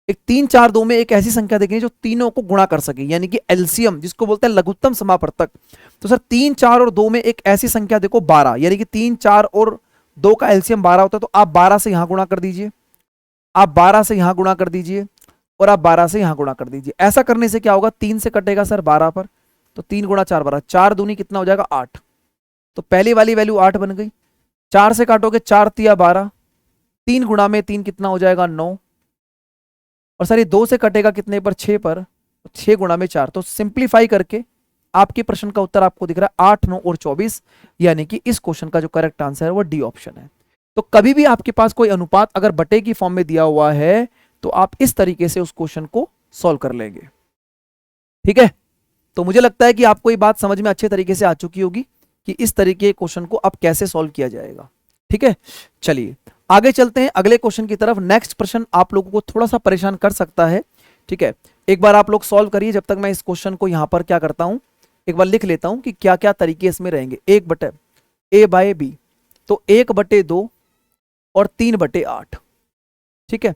एक 3, 4, 2 में एक ऐसी संख्या देखनी है जो तीनों को गुणा कर सके, यानी कि एलसीएम जिसको बोलते हैं लघुत्तम समापवर्तक। तो सर 3, 4 और 2 में एक ऐसी संख्या देखो 12, यानी कि 3, 4 और 2 का एलसीएम 12 होता है। तो आप 12 से यहां गुणा कर दीजिए, आप 12 से यहां गुणा कर दीजिए और आप 12 से यहां गुणा कर दीजिए। ऐसा करने से क्या होगा, 3 से कटेगा सर 12 पर, तो 3 गुणा 4 12, 4 दूनी कितना हो जाएगा 8। तो पहली वाली वैल्यू 8 बन गई। 4 से काटोगे 4 तिया 12, 3 गुणा में 3 कितना हो जाएगा 9। और सर ये 2 से कटेगा कितने पर, 6 पर, 6 गुणा में 4। तो सिंप्लीफाई करके आपके प्रश्न का उत्तर आपको दिख रहा है 8, 9 और 24, यानी कि इस क्वेश्चन का जो करेक्ट आंसर है वो डी ऑप्शन है। तो कभी भी आपके पास कोई अनुपात अगर बटे की फॉर्म में दिया हुआ है तो आप इस तरीके से उस क्वेश्चन को सॉल्व कर लेंगे। ठीक है, तो मुझे लगता है कि आपको ये बात समझ में अच्छे तरीके से आ चुकी होगी कि इस तरीके के क्वेश्चन को अब कैसे सॉल्व किया जाएगा। ठीक है, चलिए आगे चलते हैं अगले क्वेश्चन की तरफ। नेक्स्ट प्रश्न आप लोगों को थोड़ा सा परेशान कर सकता है। ठीक है, एक बार आप लोग सॉल्व करिए, जब तक मैं इस क्वेश्चन को यहां पर क्या करता हूं, एक बार लिख लेता हूं कि क्या क्या तरीके इसमें रहेंगे। A/B, तो 1/2 और 3/8। ठीक है,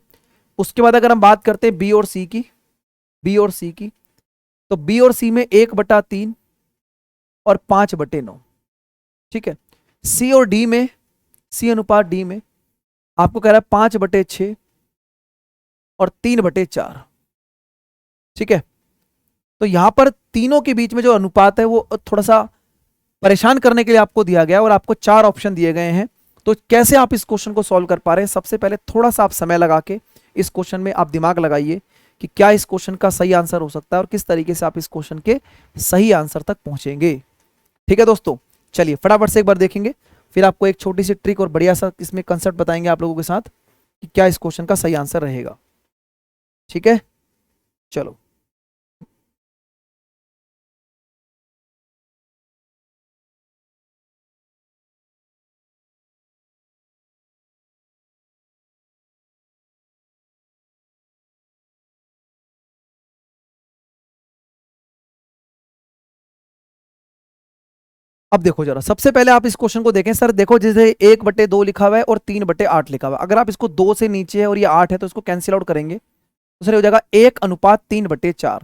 उसके बाद अगर हम बात करते हैं B और C की, तो B और C में 1/3 और 5/9। ठीक है, C और D में, C अनुपात D में आपको कह रहा है 5/6 और 3/4। ठीक है, तो यहां पर तीनों के बीच में जो अनुपात है वो थोड़ा सा परेशान करने के लिए आपको दिया गया और आपको 4 ऑप्शन दिए गए हैं। तो कैसे आप इस क्वेश्चन को सॉल्व कर पा रहे हैं, सबसे पहले थोड़ा सा आप समय लगा के इस क्वेश्चन में आप दिमाग लगाइए कि क्या इस क्वेश्चन का सही आंसर हो सकता है और किस तरीके से आप इस क्वेश्चन के सही आंसर तक पहुंचेंगे। ठीक है दोस्तों, चलिए फटाफट से एक बार देखेंगे, फिर आपको एक छोटी सी ट्रिक और बढ़िया सा इसमें कंसेप्ट बताएंगे आप लोगों के साथ कि क्या इस क्वेश्चन का सही आंसर रहेगा। ठीक है, चलो अब देखो जरा, सबसे पहले आप इस क्वेश्चन को देखें। सर देखो, जैसे 1/2 लिखा हुआ है और 3/8 लिखा हुआ है, अगर आप इसको 2 से नीचे है और ये 8 है तो इसको कैंसिल आउट करेंगे तो सर हो जाएगा 1:3/4।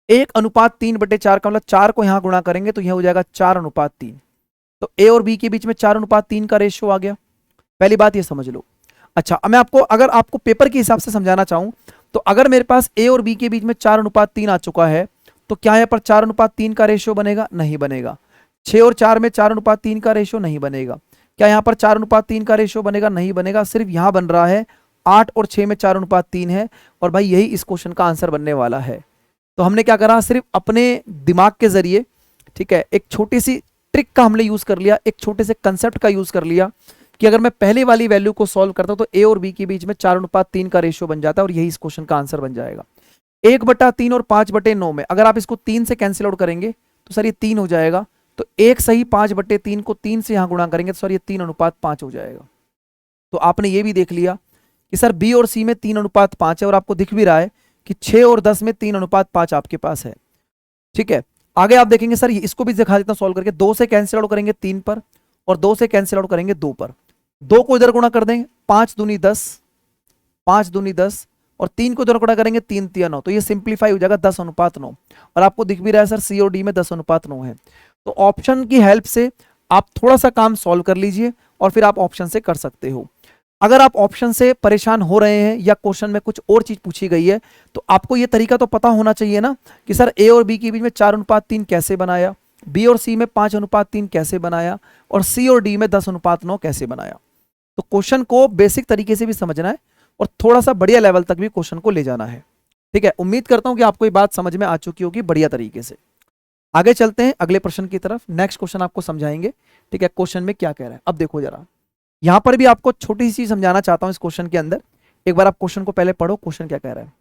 1:3/4 का मतलब 4 को यहां गुणा करेंगे तो यह हो जाएगा 4:3। तो ए और बी के बीच में 4:3 का रेशियो आ गया। पहली बात ये समझ लो। अच्छा, अब मैं आपको, अगर आपको पेपर के हिसाब से समझाना चाहूं तो अगर मेरे पास ए और बी के बीच में 4:3 आ चुका है तो क्या यहाँ पर 4:3 का रेशियो बनेगा? नहीं बनेगा। 6 और 4 में 4:3 का रेशियो नहीं बनेगा। क्या यहाँ पर 4:3 का रेशियो बनेगा? नहीं बनेगा। सिर्फ यहां बन रहा है 8 और 6 में 4:3 है और भाई यही इस क्वेश्चन का आंसर बनने वाला है। तो हमने क्या करा, सिर्फ अपने दिमाग के जरिए, ठीक है, एक छोटी सी ट्रिक का हमने यूज कर लिया, एक छोटे से कंसेप्ट का यूज कर लिया कि अगर मैं पहले वाली वैल्यू को सॉल्व करता हूं तो ए और बी के बीच में 4:3 का रेशियो बन जाता है और यही इस क्वेश्चन का आंसर बन जाएगा। 1/3 और 5/9 में अगर आप इसको 3 से कैंसिल आउट करेंगे तो सर ये 3 हो जाएगा, तो एक सही 5/3 को 3 से यहां गुणा करेंगे तो सर ये 3:5 हो जाएगा। तो आपने ये भी देख लिया कि सर बी और सी में 3:5 है और आपको दिख भी रहा है कि 6 और 10 में 3:5 आपके पास है। ठीक है, आगे आप देखेंगे सर इसको भी दिखा देता हूं सॉल्व करके। 2 से कैंसिल आउट करेंगे 3 पर और 2 से कैंसिल आउट करेंगे 2 पर। 2 को इधर गुणा कर देंगे 5 दूनी 10, 5 दूनी 10 और 3 को इधर गुणा करेंगे 3 तिया 9, तो ये सिंप्लीफाई हो जाएगा 10:9 और आपको दिख भी रहा है सर सी और डी में 10:9 है। तो ऑप्शन की हेल्प से आप थोड़ा सा काम सॉल्व कर लीजिए और फिर आप ऑप्शन से कर सकते हो। अगर आप ऑप्शन से परेशान हो रहे हैं या क्वेश्चन में कुछ और चीज पूछी गई है तो आपको ये तरीका तो पता होना चाहिए ना कि सर ए और बी के बीच में 4:3 कैसे बनाया, बी और सी में 5:3 कैसे बनाया और सी और डी में 10:9 कैसे बनाया। तो क्वेश्चन को बेसिक तरीके से भी समझना है और थोड़ा सा बढ़िया लेवल तक भी क्वेश्चन को ले जाना है। ठीक है, उम्मीद करता हूं कि आपको ये बात समझ में आ चुकी होगी बढ़िया तरीके से। आगे चलते हैं अगले प्रश्न की तरफ, नेक्स्ट क्वेश्चन आपको समझाएंगे। ठीक है, क्वेश्चन में क्या कह रहा है अब देखो जरा, यहां पर भी आपको छोटी सी चीज समझाना चाहता हूं इस क्वेश्चन के अंदर। एक बार आप क्वेश्चन को पहले पढ़ो, क्वेश्चन क्या कह रहा है।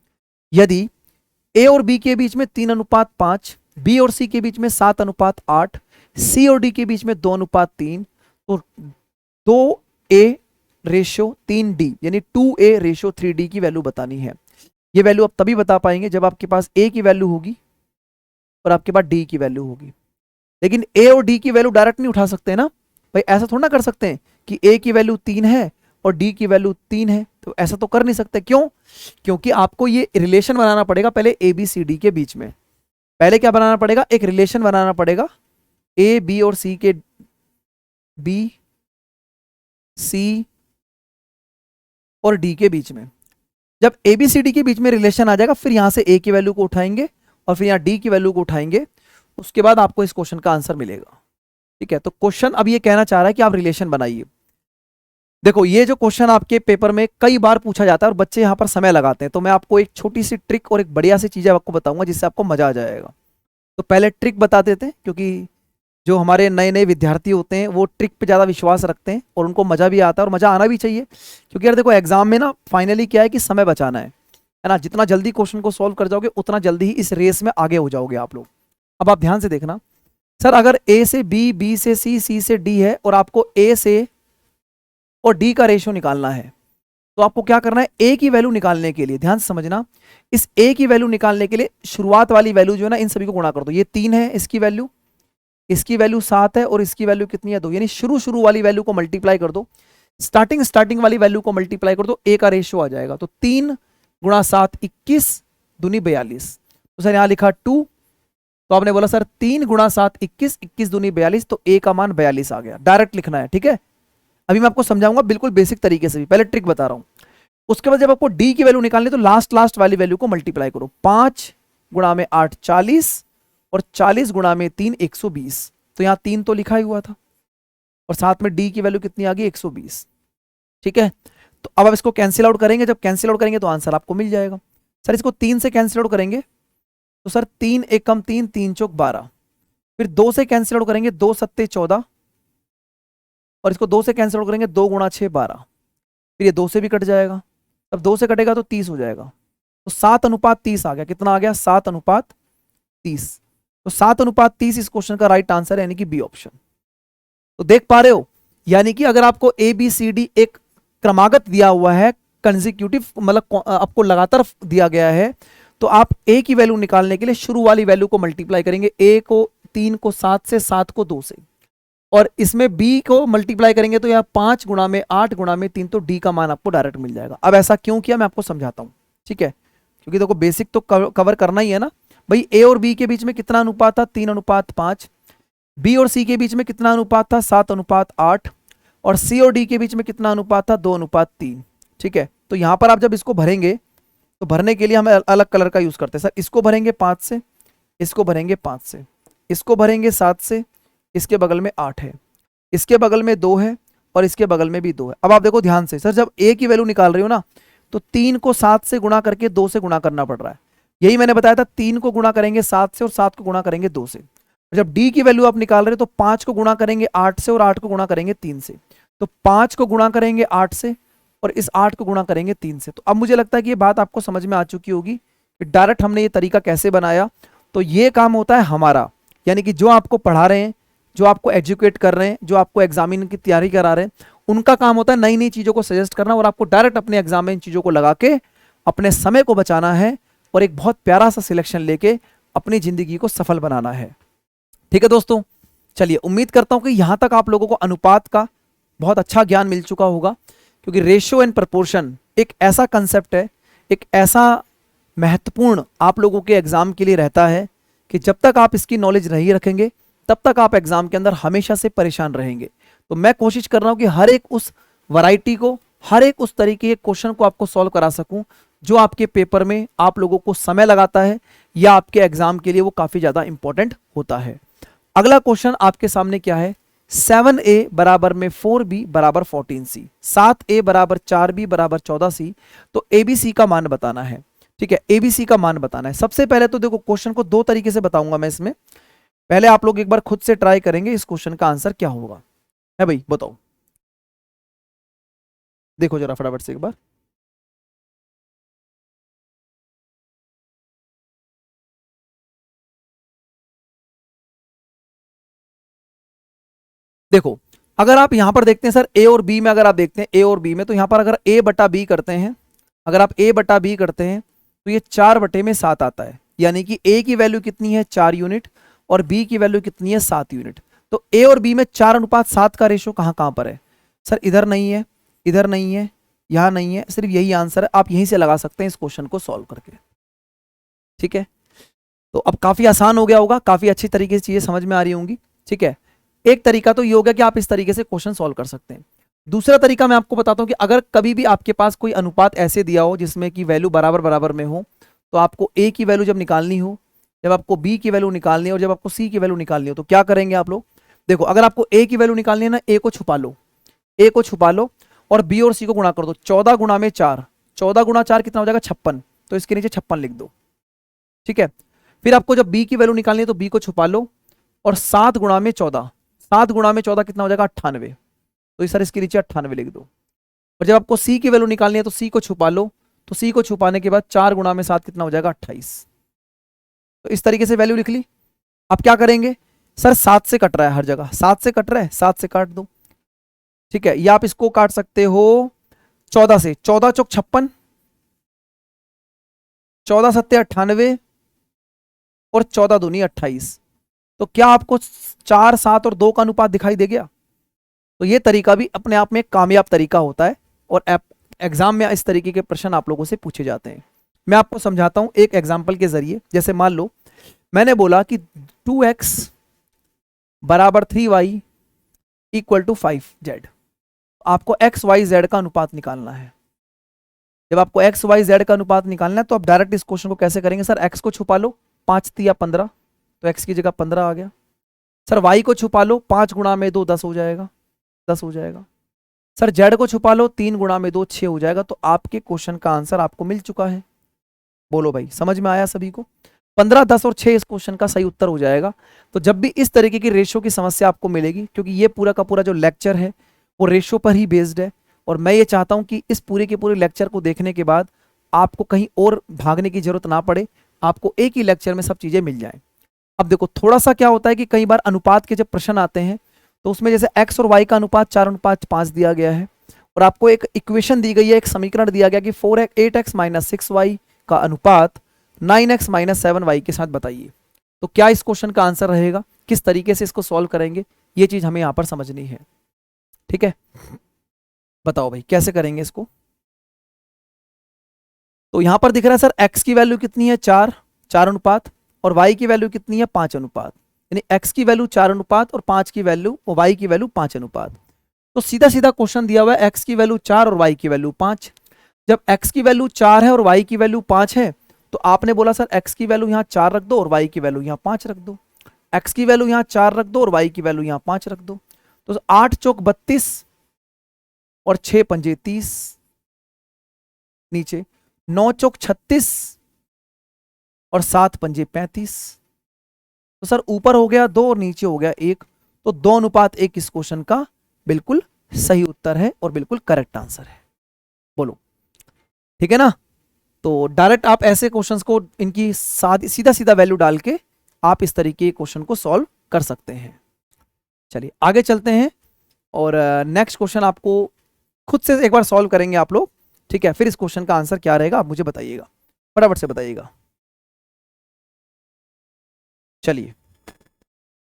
यदि ए और बी के बीच में 3:5, बी और सी के बीच में 7:8, सी और डी के बीच में 2:3, तो 2A/3D यानी 2A/3D की वैल्यू बतानी है। ये वैल्यू आप तभी बता पाएंगे जब आपके पास A की वैल्यू होगी और आपके पास D की वैल्यू होगी। लेकिन A और D की वैल्यू डायरेक्ट नहीं उठा सकते ना भाई, ऐसा थोड़ा ना कर सकते हैं कि A की वैल्यू 3 है और D की वैल्यू 3 है, तो ऐसा तो कर नहीं सकते। क्यों? क्योंकि आपको ये रिलेशन बनाना पड़ेगा पहले ABCD के बीच में। पहले क्या बनाना पड़ेगा? एक रिलेशन बनाना पड़ेगा A B और C के, B C और D के बीच में। जब ABCD के बीच में रिलेशन आ जाएगा फिर यहां से A की वैल्यू को उठाएंगे और फिर यहां D की वैल्यू को उठाएंगे, उसके बाद आपको इस क्वेश्चन का आंसर मिलेगा। ठीक है, तो क्वेश्चन अब ये कहना चाह रहा है कि आप रिलेशन बनाइए। देखो ये जो क्वेश्चन आपके पेपर में कई बार पूछा जाता है और बच्चे यहाँ पर समय लगाते हैं, तो मैं आपको एक छोटी सी ट्रिक और एक बढ़िया सी चीज़ आपको बताऊंगा जिससे आपको मजा आ जाएगा। तो पहले ट्रिक बता देते हैं, क्योंकि जो हमारे नए नए विद्यार्थी होते हैं वो ट्रिक पे ज़्यादा विश्वास रखते हैं और उनको मज़ा भी आता है और मज़ा आना भी चाहिए। क्योंकि यार देखो एग्जाम में ना फाइनली क्या है कि समय बचाना है ना। जितना जल्दी क्वेश्चन को सॉल्व कर जाओगे उतना जल्दी ही इस रेस में आगे हो जाओगे आप लोग। अब आप ध्यान से देखना सर, अगर A से B, B से C, C से D है और आपको A से और D का रेशियो निकालना है, तो आपको क्या करना है? A की वैल्यू निकालने के लिए ध्यान से समझना, इस A की वैल्यू निकालने के लिए शुरुआत वाली वैल्यू जो है ना इन सभी को गुणा कर दो। ये 3 है, इसकी वैल्यू 7 है और इसकी वैल्यू कितनी है? 2, यानी शुरू वाली वैल्यू को मल्टीप्लाई कर दो, स्टार्टिंग वाली वैल्यू को मल्टीप्लाई कर दो, A का रेशियो आ जाएगा। तो 3 × 7 21 दूनी 42। तो सर यहां लिखा 2, तो आपने बोला सर 3 × 7 21, 21 दूनी 42, तो A का मान 42 आ गया। डायरेक्ट लिखना है, ठीक है। अभी मैं आपको समझाऊंगा बिल्कुल बेसिक तरीके से भी, पहले ट्रिक बता रहा हूं। उसके बाद जब आपको D की वैल्यू निकालनी तो लास्ट वाली वैल्यू को मल्टीप्लाई करो। 5 × 8 40 और 40 × 3 120। तो यहां 3 तो लिखा ही हुआ था और साथ में D की वैल्यू कितनी आ गई? 120। ठीक है, तो अब आप इसको कैंसिल आउट करेंगे, जब कैंसिल आउट करेंगे तो आंसर आपको मिल जाएगा। सर इसको 3 से कैंसिल आउट करेंगे तो सर 3 × 1 = 3, 3 × 4 = 12। फिर 2 से कैंसिल आउट करेंगे, 2 × 7 = 14 और इसको 2 से कैंसिल आउट करेंगे, 2 × 6 = 12। फिर ये 2 से भी कट जाएगा, तब 2 से कटेगा तो 30 हो जाएगा। तो 7:30 आ गया। कितना आ गया? 7:30। तो 7:30 इस क्वेश्चन का राइट आंसर है, यानी कि बी ऑप्शन। तो देख पा रहे हो, यानी कि अगर आपको ABCD एक क्रमागत दिया हुआ है, कंसेक्यूटिव मतलब आपको लगातार दिया गया है, तो आप A की वैल्यू निकालने के लिए शुरू वाली वैल्यू को मल्टीप्लाई करेंगे। A को 3 को 7 से, 7 को 2 से, और इसमें B को मल्टीप्लाई करेंगे तो यहाँ 5 × 8 × 3, तो D का मान आपको डायरेक्ट मिल जाएगा। अब ऐसा क्यों किया मैं आपको समझाता हूँ, ठीक है। क्योंकि देखो बेसिक तो कवर करना ही है ना भाई। A और B के बीच में कितना अनुपात था? 3:5। B और C के बीच में कितना अनुपात था? 7:8। और C और D के बीच में कितना अनुपात था? 2:3। ठीक है, तो यहां पर आप जब इसको भरेंगे तो भरने के लिए हम अलग कलर का यूज करते हैं। सर इसको भरेंगे 5 से, इसको भरेंगे 5 से, इसको भरेंगे 7 से, इसके बगल में 8 है, इसके बगल में 2 है और इसके बगल में भी 2 है। अब आप देखो ध्यान से, सर जब A की वैल्यू निकाल रही हो ना तो 3 को 7 से गुणा करके 2 से गुणा करना पड़ रहा है। यही मैंने बताया था, 3 को गुणा करेंगे 7 से और 7 को गुणा करेंगे 2 से। जब डी की वैल्यू आप निकाल रहे हो तो 5 को गुणा करेंगे 8 से और 8 को गुणा करेंगे 3 से। तो 5 को गुणा करेंगे 8 से और इस 8 को गुणा करेंगे 3 से। तो अब मुझे लगता है कि ये बात आपको समझ में आ चुकी होगी कि डायरेक्ट हमने ये तरीका कैसे बनाया। तो ये काम होता है हमारा, यानी कि जो आपको पढ़ा रहे हैं, जो आपको एजुकेट कर रहे हैं, जो आपको एग्जामिन की तैयारी करा रहे हैं, उनका काम होता है नई नई चीज़ों को सजेस्ट करना और आपको डायरेक्ट अपने एग्जाम में इन चीज़ों को लगा के अपने समय को बचाना है और एक बहुत प्यारा सा सिलेक्शन लेके अपनी ज़िंदगी को सफल बनाना है। ठीक है दोस्तों, चलिए उम्मीद करता हूं कि यहां तक आप लोगों को अनुपात का बहुत अच्छा ज्ञान मिल चुका होगा, क्योंकि रेशियो एंड प्रपोर्शन एक ऐसा कंसेप्ट है, एक ऐसा महत्वपूर्ण आप लोगों के एग्जाम के लिए रहता है कि जब तक आप इसकी नॉलेज नहीं रखेंगे तब तक आप एग्जाम के अंदर हमेशा से परेशान रहेंगे। तो मैं कोशिश कर रहा हूं कि हर एक उस वैरायटी को, हर एक उस तरीके के क्वेश्चन को आपको सॉल्व करा सकूं जो आपके पेपर में आप लोगों को समय लगाता है या आपके एग्जाम के लिए वो काफी ज्यादा इंपॉर्टेंट होता है। अगला क्वेश्चन आपके सामने क्या है, 7a बराबर में 4b बराबर 14c, 7a बराबर 4b बराबर 14c। तो एबीसी का मान बताना है। ठीक है, एबीसी का मान बताना है। सबसे पहले तो देखो क्वेश्चन को दो तरीके से बताऊंगा मैं इसमें। पहले आप लोग एक बार खुद से ट्राई करेंगे इस क्वेश्चन का आंसर क्या होगा। है भाई, बताओ, देखो जरा फटाफट से एक बार। देखो, अगर आप यहां पर देखते हैं सर ए और बी में, अगर आप देखते हैं ए और बी में, तो यहां पर अगर ए बटा बी करते हैं, अगर आप ए बटा बी करते हैं तो ये 4 बटे में 7 आता है। यानी कि ए की वैल्यू कितनी है 4 यूनिट और बी की वैल्यू कितनी है 7 यूनिट। तो ए और बी में 4:7 का रेशो कहां कहां पर है सर? इधर नहीं है, इधर नहीं है, यहां नहीं है, सिर्फ यही आंसर है। आप यहीं से लगा सकते हैं इस क्वेश्चन को सॉल्व करके। ठीक है, तो अब काफी आसान हो गया होगा, काफी अच्छी तरीके से चीजें समझ में आ रही होंगी। ठीक है, एक तरीका तो ये हो गया कि आप इस तरीके से क्वेश्चन सॉल्व कर सकते हैं। दूसरा तरीका मैं आपको बताता हूं कि अगर कभी भी आपके पास कोई अनुपात ऐसे दिया हो जिसमें कि वैल्यू बराबर बराबर में हो, तो आपको ए की वैल्यू जब निकालनी हो, जब आपको बी की वैल्यू निकालनी हो और जब आपको सी की वैल्यू निकालनी हो, तो क्या करेंगे आप लोग? देखो, अगर आपको ए की वैल्यू निकालनी है ना, ए को छुपा लो, ए को छुपा लो और बी और सी को गुणा कर दो। 14 गुणा में 4, 14 गुणा 4 कितना हो जाएगा? 56। तो इसके नीचे 56 लिख दो। ठीक है, फिर आपको जब बी की वैल्यू निकालनी है तो बी को छुपा लो और 7 गुणा में 14, 7 गुणा में 14 कितना हो जाएगा? 98। तो सर इसके नीचे 98 लिख दो। और जब आपको सी की वैल्यू निकालनी है तो सी को छुपा लो, तो सी को छुपाने के बाद 4 गुणा में 7 कितना हो जाएगा? 28। तो इस तरीके से वैल्यू लिख ली। अब क्या करेंगे सर? 7 से कट रहा है हर जगह, 7 से कट रहा है, 7 से काट दो। ठीक है, या आप इसको काट सकते हो 14 से, 14 चौक 56, 14 सत्ते 98 और 14 दूनी 28। तो क्या आपको 4, 7 और 2 का अनुपात दिखाई दे गया? तो ये तरीका भी अपने आप में एक कामयाब तरीका होता है और एग्जाम में इस तरीके के प्रश्न आप लोगों से पूछे जाते हैं। मैं आपको समझाता हूं एक एग्जाम्पल के जरिए। जैसे मान लो मैंने बोला कि 2x बराबर 3y इक्वल टू 5z। आपको x y z का अनुपात निकालना है। जब आपको x y z का अनुपात निकालना है तो आप डायरेक्ट इस क्वेश्चन को कैसे करेंगे? सर x को छुपा लो, 5 तिया 15, तो x की जगह 15 आ गया। सर y को छुपा लो, 5 गुणा में 2 10 हो जाएगा, 10 हो जाएगा। सर z को छुपा लो, 3 गुणा में 2 6 हो जाएगा। तो आपके क्वेश्चन का आंसर आपको मिल चुका है। बोलो भाई, समझ में आया सभी को? 15, 10 और 6 इस क्वेश्चन का सही उत्तर हो जाएगा। तो जब भी इस तरीके की रेशियो की समस्या आपको मिलेगी, क्योंकि ये पूरा का पूरा जो लेक्चर है वो रेशियो पर ही बेस्ड है, और मैं ये चाहता हूं कि इस पूरे के पूरे लेक्चर को देखने के बाद आपको कहीं और भागने की जरूरत ना पड़े, आपको एक ही लेक्चर में सब चीजें मिल जाएं। अब देखो, थोड़ा सा क्या होता है कि कई बार अनुपात के जब प्रश्न आते हैं तो उसमें जैसे x और y का अनुपात 4:5 दिया गया है और आपको एक इक्वेशन दी गई है, एक समीकरण दिया गया कि 8x माइनस 6y का अनुपात 9x माइनस 7y के साथ बताइए। तो क्या इस क्वेश्चन का आंसर रहेगा? किस तरीके से इसको सॉल्व करेंगे? ये चीज हमें यहां पर समझनी है। ठीक है, बताओ भाई कैसे करेंगे इसको? तो यहां पर दिख रहा है सर x की वैल्यू कितनी है? 4 अनुपात, और y की वैल्यू कितनी है? 5 अनुपात। यानी x की वैल्यू 4 अनुपात और 5 की वैल्यू और y की वैल्यू 5 अनुपात। तो सीधा सीधा क्वेश्चन दिया हुआ है x की वैल्यू 4 और y की वैल्यू 5। जब x की वैल्यू 4 है और y की वैल्यू 5 है तो आपने बोला सर x की वैल्यू यहाँ 4 रख दो और y की वैल्यू यहाँ 5 रख दो। x की वैल्यू यहाँ 4 रख दो और y की वैल्यू यहाँ 5 रख दो। तो 8 चौक 32 और 6 पंजे 30, नीचे 9 चौक 36 और 7 पंजे 35। तो सर ऊपर हो गया 2 और नीचे हो गया 1, तो 2:1 इस क्वेश्चन का बिल्कुल सही उत्तर है और बिल्कुल करेक्ट आंसर है। बोलो ठीक है ना। तो डायरेक्ट आप ऐसे क्वेश्चंस को इनकी सीधा सीधा वैल्यू डाल के आप इस तरीके के क्वेश्चन को सॉल्व कर सकते हैं। चलिए आगे चलते हैं और नेक्स्ट क्वेश्चन आपको खुद से एक बार सॉल्व करेंगे आप लोग, ठीक है। फिर इस क्वेश्चन का आंसर क्या रहेगा आप मुझे बताइएगा, फटाफट से बताइएगा। चलिए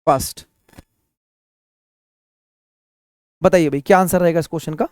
फर्स्ट बताइए भाई क्या आंसर रहेगा इस क्वेश्चन का।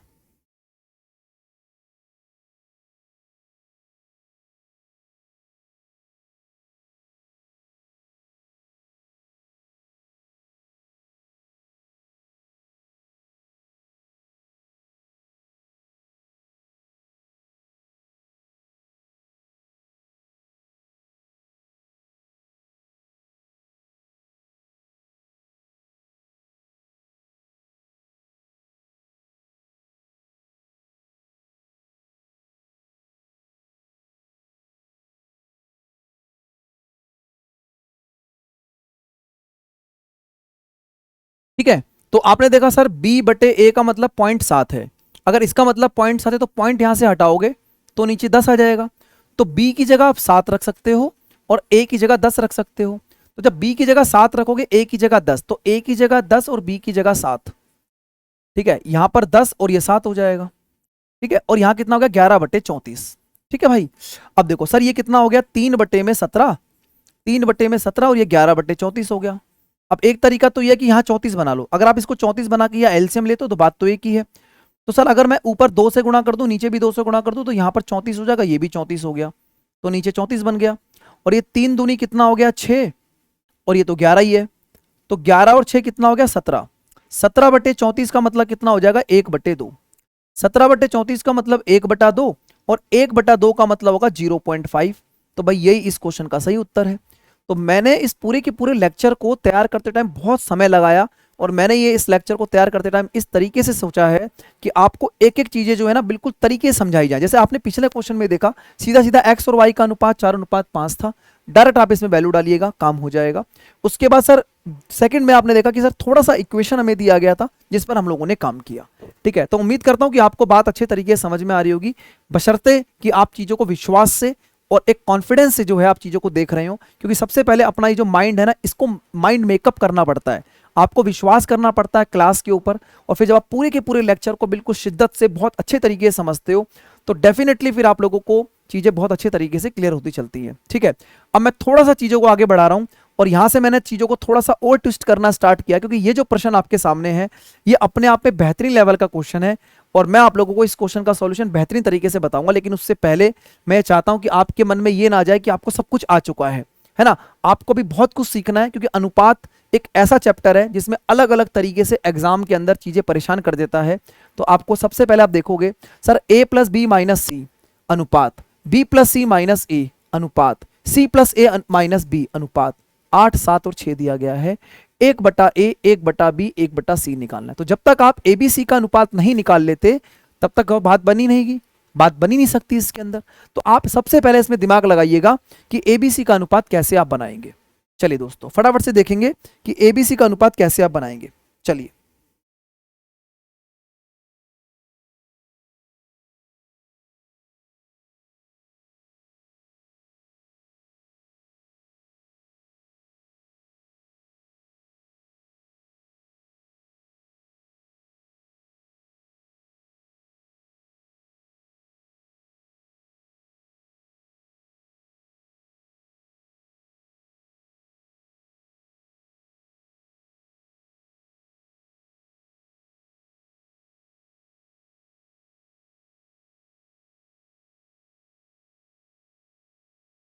ठीक है, तो आपने देखा सर b/a का मतलब 0.7 है। अगर इसका मतलब 0.7 है तो पॉइंट यहां से हटाओगे तो नीचे 10 आ जाएगा। तो b की जगह आप 7 रख सकते हो और a की जगह 10 रख सकते हो। तो जब b की जगह 7 रखोगे a की जगह 10, तो a की जगह 10 और b की जगह 7, ठीक है। यहां पर 10 और ये 7 हो जाएगा, ठीक है। और यहां कितना हो गया 11/34, ठीक है भाई। अब देखो सर ये कितना हो गया 3/17, 3/17 और ये 11/34 हो गया। अब एक तरीका तो यह है कि यहाँ 34 बना लो। अगर आप इसको 34 बना के या एलसीएम लेते हो तो बात तो एक ही है। तो सर अगर मैं ऊपर 2 से गुणा कर दूं नीचे भी 2 से गुणा कर दूं तो यहाँ पर 34 हो जाएगा, ये भी 34 हो गया, तो नीचे 34 बन गया। और ये 3 दूनी कितना हो गया 6 और ये तो 11 ही है, तो 11 और 6 कितना हो गया 17। 17/34 का मतलब कितना हो जाएगा 1/2। 17/34 का मतलब 1/2 और 1/2 का मतलब होगा 0.5। तो भाई यही इस क्वेश्चन का सही उत्तर है। तो मैंने इस पूरे के पूरे लेक्चर को तैयार करते टाइम बहुत समय लगाया और मैंने ये इस लेक्चर को तैयार करते टाइम इस तरीके से सोचा है कि आपको एक एक चीजें जो है ना बिल्कुल तरीके से समझाई जाए। जैसे आपने पिछले क्वेश्चन में देखा सीधा सीधा x और y का अनुपात 4:5 था, डायरेक्ट आप इसमें वैल्यू डालिएगा काम हो जाएगा। उसके बाद सर सेकंड में आपने देखा कि सर थोड़ा सा इक्वेशन हमें दिया गया था जिस पर हम लोगों ने काम किया, ठीक है। तो उम्मीद करता हूं कि आपको बात अच्छे तरीके से समझ में आ रही होगी, बशर्ते कि आप चीजों को विश्वास से और एक कॉन्फिडेंस से जो है आप चीजों को देख रहे हो। क्योंकि सबसे पहले अपना ये जो माइंड है ना इसको माइंड मेकअप करना पड़ता है, आपको विश्वास करना पड़ता है क्लास के ऊपर। और फिर जब आप पूरे के पूरे लेक्चर को बिल्कुल शिद्दत से बहुत अच्छे तरीके से समझते हो तो डेफिनेटली फिर आप लोगों को चीजें बहुत अच्छे तरीके से क्लियर होती चलती हैं, ठीक है। अब मैं थोड़ा सा चीजों को आगे बढ़ा रहा हूं और यहां से मैंने चीजों को थोड़ा सा और ट्विस्ट करना स्टार्ट किया क्योंकि ये जो प्रश्न आपके सामने है ये अपने आप में बेहतरीन लेवल का क्वेश्चन है और मैं आप लोगों को इस क्वेश्चन का सॉल्यूशन बेहतरीन तरीके से बताऊंगा। लेकिन उससे पहले मैं चाहता हूं कि आपके मन में ये ना आ जाए कि आपको सब कुछ आ चुका है ना। आपको भी बहुत कुछ सीखना है क्योंकि अनुपात एक ऐसा चैप्टर है जिसमें अलग अलग तरीके से एग्जाम के अंदर चीजें परेशान कर देता है। तो आपको सबसे पहले आप देखोगे सर a+b-c अनुपात, b+c-a अनुपात, c+a-b अनुपात, 8, 7 और 6 दिया गया है। 1/a, 1/b, 1/c निकालना है। तो जब तक आप ABC का अनुपात नहीं निकाल लेते तब तक बात बनी नहीं, बात बनी नहीं सकती इसके अंदर। तो आप सबसे पहले इसमें दिमाग लगाइएगा कि ABC का अनुपात कैसे आप बनाएंगे। चलिए दोस्तों फटाफट से देखेंगे कि ABC का अनुपात कैसे आप बनाएंगे। चलिए